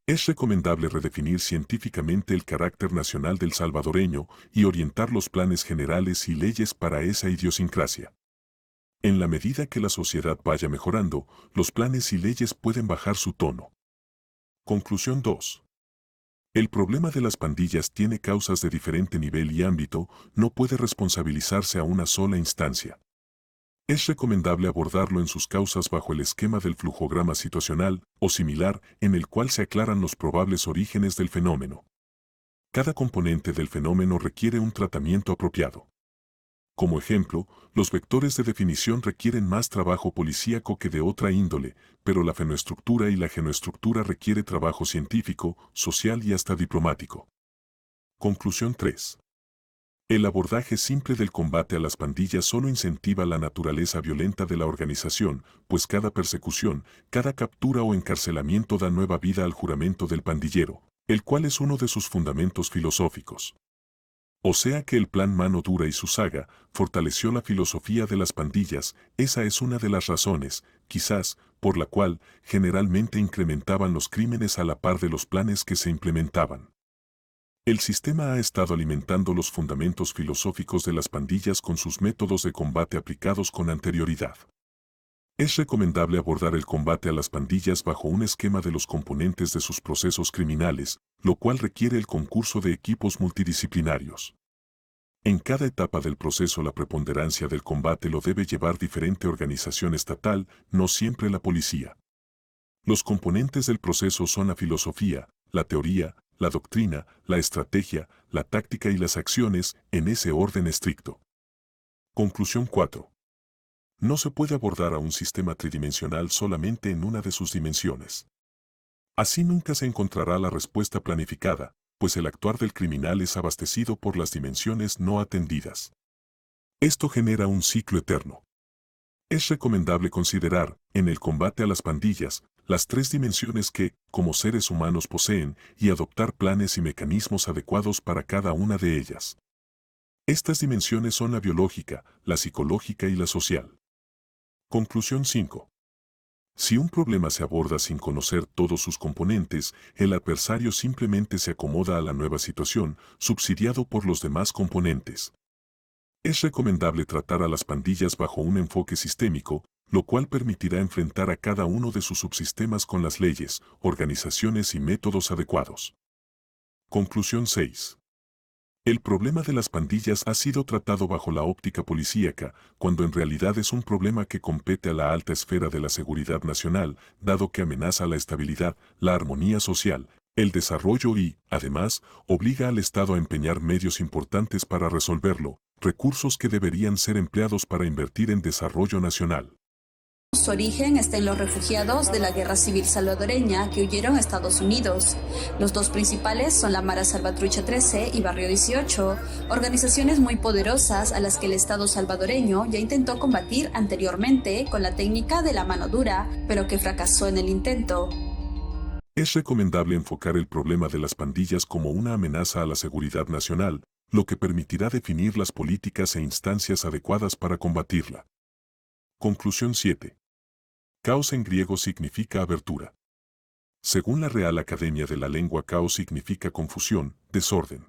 Es recomendable redefinir científicamente el carácter nacional del salvadoreño y orientar los planes generales y leyes para esa idiosincrasia. En la medida que la sociedad vaya mejorando, los planes y leyes pueden bajar su tono. Conclusión 2. El problema de las pandillas tiene causas de diferente nivel y ámbito, no puede responsabilizarse a una sola instancia. Es recomendable abordarlo en sus causas bajo el esquema del flujograma situacional o similar, en el cual se aclaran los probables orígenes del fenómeno. Cada componente del fenómeno requiere un tratamiento apropiado. Como ejemplo, los vectores de definición requieren más trabajo policíaco que de otra índole, pero la fenoestructura y la genoestructura requiere trabajo científico, social y hasta diplomático. Conclusión 3. El abordaje simple del combate a las pandillas solo incentiva la naturaleza violenta de la organización, pues cada persecución, cada captura o encarcelamiento da nueva vida al juramento del pandillero, el cual es uno de sus fundamentos filosóficos. O sea que el plan Mano Dura y su saga fortaleció la filosofía de las pandillas, esa es una de las razones, quizás, por la cual generalmente incrementaban los crímenes a la par de los planes que se implementaban. El sistema ha estado alimentando los fundamentos filosóficos de las pandillas con sus métodos de combate aplicados con anterioridad. Es recomendable abordar el combate a las pandillas bajo un esquema de los componentes de sus procesos criminales, lo cual requiere el concurso de equipos multidisciplinarios. En cada etapa del proceso la preponderancia del combate lo debe llevar diferente organización estatal, no siempre la policía. Los componentes del proceso son la filosofía, la teoría, la doctrina, la estrategia, la táctica y las acciones, en ese orden estricto. Conclusión 4. No se puede abordar a un sistema tridimensional solamente en una de sus dimensiones. Así nunca se encontrará la respuesta planificada, pues el actuar del criminal es abastecido por las dimensiones no atendidas. Esto genera un ciclo eterno. Es recomendable considerar, en el combate a las pandillas, las 3 dimensiones que, como seres humanos poseen, y adoptar planes y mecanismos adecuados para cada una de ellas. Estas dimensiones son la biológica, la psicológica y la social. Conclusión 5. Si un problema se aborda sin conocer todos sus componentes, el adversario simplemente se acomoda a la nueva situación, subsidiado por los demás componentes. Es recomendable tratar a las pandillas bajo un enfoque sistémico, lo cual permitirá enfrentar a cada uno de sus subsistemas con las leyes, organizaciones y métodos adecuados. Conclusión 6. El problema de las pandillas ha sido tratado bajo la óptica policíaca, cuando en realidad es un problema que compete a la alta esfera de la seguridad nacional, dado que amenaza la estabilidad, la armonía social, el desarrollo y, además, obliga al Estado a empeñar medios importantes para resolverlo, recursos que deberían ser empleados para invertir en desarrollo nacional. Su origen está en los refugiados de la Guerra Civil Salvadoreña que huyeron a Estados Unidos. Los 2 principales son la Mara Salvatrucha 13 y Barrio 18, organizaciones muy poderosas a las que el Estado salvadoreño ya intentó combatir anteriormente con la técnica de la mano dura, pero que fracasó en el intento. Es recomendable enfocar el problema de las pandillas como una amenaza a la seguridad nacional, lo que permitirá definir las políticas e instancias adecuadas para combatirla. Conclusión 7. Caos en griego significa abertura. Según la Real Academia de la Lengua, caos significa confusión, desorden.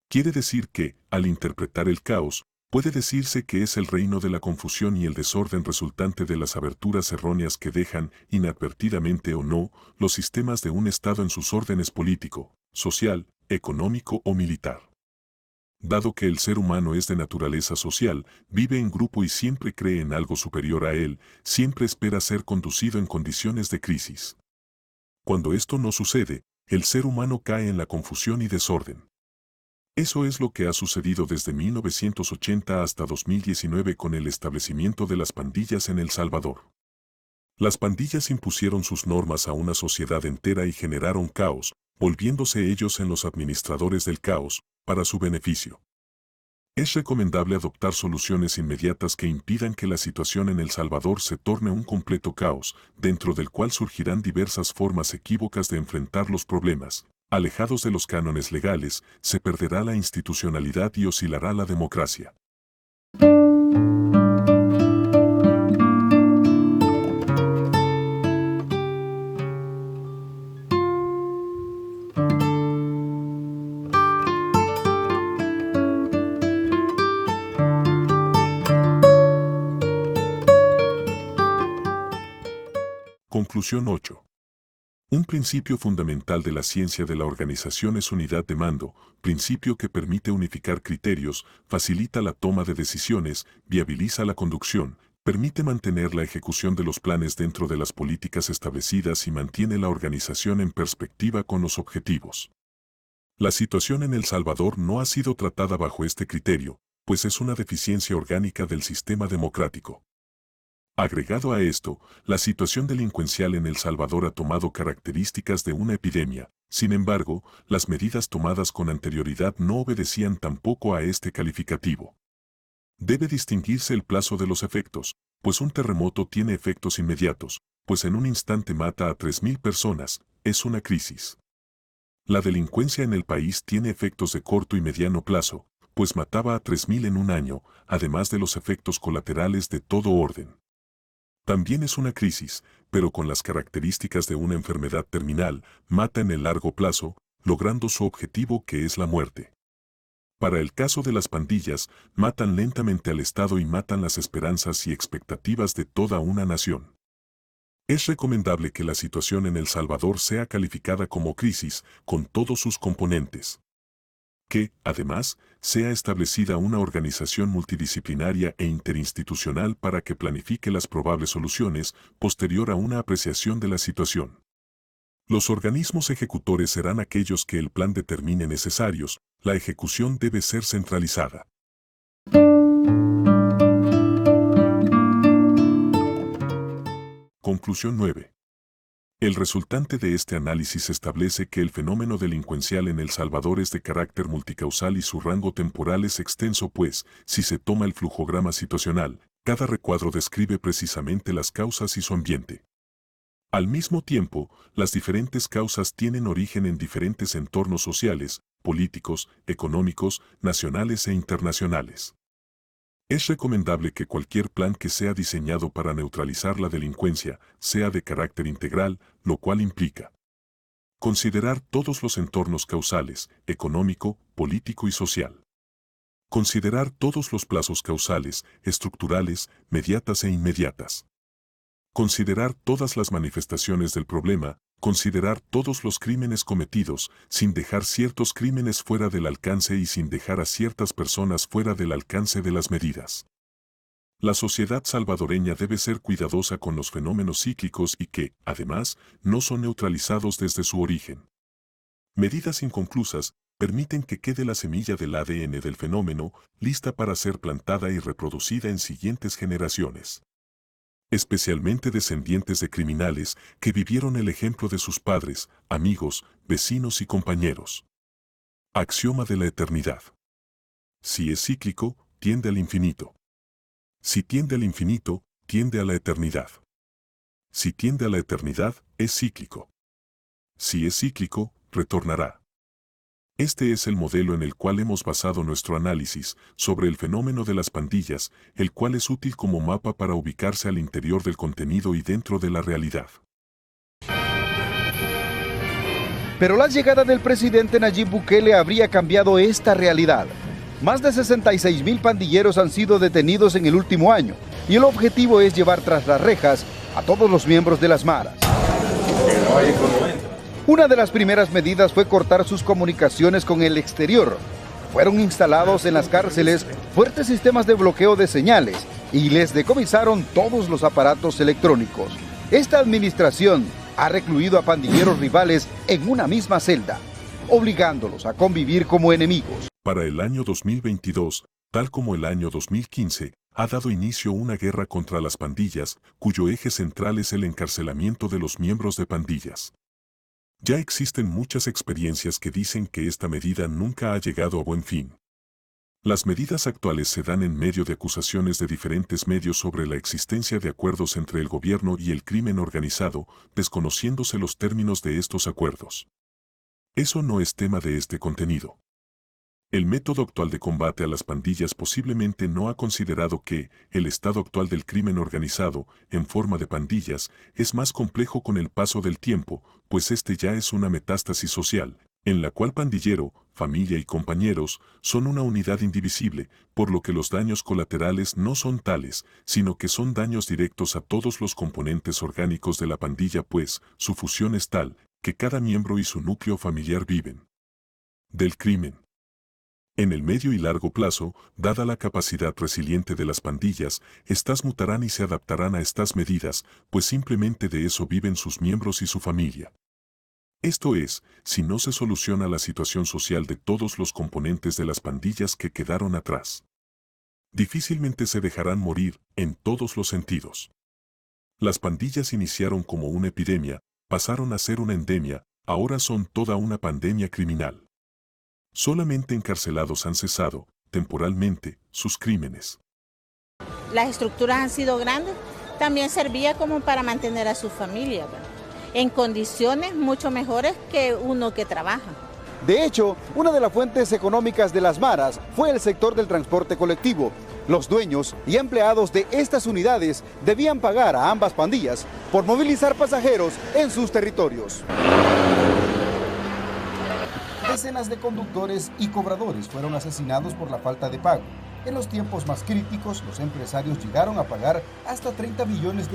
Quiere decir que, al interpretar el caos, puede decirse que es el reino de la confusión y el desorden resultante de las aberturas erróneas que dejan, inadvertidamente o no, los sistemas de un Estado en sus órdenes político, social, económico o militar. Dado que el ser humano es de naturaleza social, vive en grupo y siempre cree en algo superior a él, siempre espera ser conducido en condiciones de crisis. Cuando esto no sucede, el ser humano cae en la confusión y desorden. Eso es lo que ha sucedido desde 1980 hasta 2019 con el establecimiento de las pandillas en El Salvador. Las pandillas impusieron sus normas a una sociedad entera y generaron caos, volviéndose ellos en los administradores del caos, para su beneficio. Es recomendable adoptar soluciones inmediatas que impidan que la situación en El Salvador se torne un completo caos, dentro del cual surgirán diversas formas equívocas de enfrentar los problemas. Alejados de los cánones legales, se perderá la institucionalidad y oscilará la democracia. Conclusión 8. Un principio fundamental de la ciencia de la organización es unidad de mando, principio que permite unificar criterios, facilita la toma de decisiones, viabiliza la conducción, permite mantener la ejecución de los planes dentro de las políticas establecidas y mantiene la organización en perspectiva con los objetivos. La situación en El Salvador no ha sido tratada bajo este criterio, pues es una deficiencia orgánica del sistema democrático. Agregado a esto, la situación delincuencial en El Salvador ha tomado características de una epidemia. Sin embargo, las medidas tomadas con anterioridad no obedecían tampoco a este calificativo. Debe distinguirse el plazo de los efectos, pues un terremoto tiene efectos inmediatos, pues en un instante mata a 3.000 personas, es una crisis. La delincuencia en el país tiene efectos de corto y mediano plazo, pues mataba a 3.000 en un año, además de los efectos colaterales de todo orden. También es una crisis, pero con las características de una enfermedad terminal, mata en el largo plazo, logrando su objetivo que es la muerte. Para el caso de las pandillas, matan lentamente al Estado y matan las esperanzas y expectativas de toda una nación. Es recomendable que la situación en El Salvador sea calificada como crisis, con todos sus componentes. Que, además, sea establecida una organización multidisciplinaria e interinstitucional para que planifique las probables soluciones, posterior a una apreciación de la situación. Los organismos ejecutores serán aquellos que el plan determine necesarios, la ejecución debe ser centralizada. Conclusión 9. El resultante de este análisis establece que el fenómeno delincuencial en El Salvador es de carácter multicausal y su rango temporal es extenso, pues, si se toma el flujograma situacional, cada recuadro describe precisamente las causas y su ambiente. Al mismo tiempo, las diferentes causas tienen origen en diferentes entornos sociales, políticos, económicos, nacionales e internacionales. Es recomendable que cualquier plan que sea diseñado para neutralizar la delincuencia sea de carácter integral, lo cual implica considerar todos los entornos causales, económico, político y social. Considerar todos los plazos causales, estructurales, mediatas e inmediatas. Considerar todas las manifestaciones del problema, considerar todos los crímenes cometidos, sin dejar ciertos crímenes fuera del alcance y sin dejar a ciertas personas fuera del alcance de las medidas. La sociedad salvadoreña debe ser cuidadosa con los fenómenos cíclicos y que, además, no son neutralizados desde su origen. Medidas inconclusas permiten que quede la semilla del ADN del fenómeno, lista para ser plantada y reproducida en siguientes generaciones. Especialmente descendientes de criminales que vivieron el ejemplo de sus padres, amigos, vecinos y compañeros. Axioma de la eternidad. Si es cíclico, tiende al infinito. Si tiende al infinito, tiende a la eternidad. Si tiende a la eternidad, es cíclico. Si es cíclico, retornará. Este es el modelo en el cual hemos basado nuestro análisis sobre el fenómeno de las pandillas, el cual es útil como mapa para ubicarse al interior del contenido y dentro de la realidad. Pero la llegada del presidente Nayib Bukele habría cambiado esta realidad. Más de 66.000 pandilleros han sido detenidos en el último año y el objetivo es llevar tras las rejas a todos los miembros de las maras. Una de las primeras medidas fue cortar sus comunicaciones con el exterior. Fueron instalados en las cárceles fuertes sistemas de bloqueo de señales y les decomisaron todos los aparatos electrónicos. Esta administración ha recluido a pandilleros rivales en una misma celda, obligándolos a convivir como enemigos. Para el año 2022, tal como el año 2015, ha dado inicio una guerra contra las pandillas, cuyo eje central es el encarcelamiento de los miembros de pandillas. Ya existen muchas experiencias que dicen que esta medida nunca ha llegado a buen fin. Las medidas actuales se dan en medio de acusaciones de diferentes medios sobre la existencia de acuerdos entre el gobierno y el crimen organizado, desconociéndose los términos de estos acuerdos. Eso no es tema de este contenido. El método actual de combate a las pandillas posiblemente no ha considerado que el estado actual del crimen organizado, en forma de pandillas, es más complejo con el paso del tiempo, pues este ya es una metástasis social, en la cual pandillero, familia y compañeros son una unidad indivisible, por lo que los daños colaterales no son tales, sino que son daños directos a todos los componentes orgánicos de la pandilla, pues su fusión es tal que cada miembro y su núcleo familiar viven del crimen. En el medio y largo plazo, dada la capacidad resiliente de las pandillas, estas mutarán y se adaptarán a estas medidas, pues simplemente de eso viven sus miembros y su familia. Esto es, si no se soluciona la situación social de todos los componentes de las pandillas que quedaron atrás. Difícilmente se dejarán morir, en todos los sentidos. Las pandillas iniciaron como una epidemia, pasaron a ser una endemia, ahora son toda una pandemia criminal. Solamente encarcelados han cesado, temporalmente, sus crímenes. Las estructuras han sido grandes, también servía como para mantener a su familia, ¿verdad? En condiciones mucho mejores que uno que trabaja. De hecho, una de las fuentes económicas de las maras fue el sector del transporte colectivo. Los dueños y empleados de estas unidades debían pagar a ambas pandillas por movilizar pasajeros en sus territorios. Decenas de conductores y cobradores fueron asesinados por la falta de pago. En los tiempos más críticos, los empresarios llegaron a pagar hasta $30 millones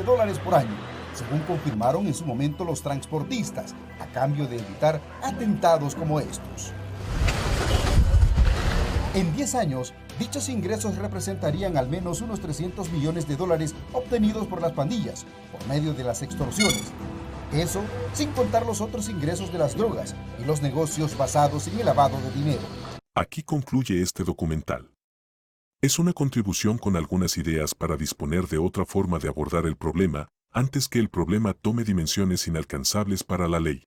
por año, según confirmaron en su momento los transportistas, a cambio de evitar atentados como estos. En 10 años, dichos ingresos representarían al menos unos $300 millones obtenidos por las pandillas, por medio de las extorsiones. Eso sin contar los otros ingresos de las drogas y los negocios basados en el lavado de dinero. Aquí concluye este documental. Es una contribución con algunas ideas para disponer de otra forma de abordar el problema, antes que el problema tome dimensiones inalcanzables para la ley.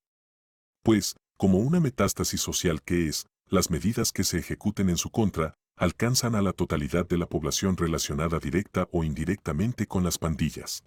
Pues, como una metástasis social que es, las medidas que se ejecuten en su contra, alcanzan a la totalidad de la población relacionada directa o indirectamente con las pandillas.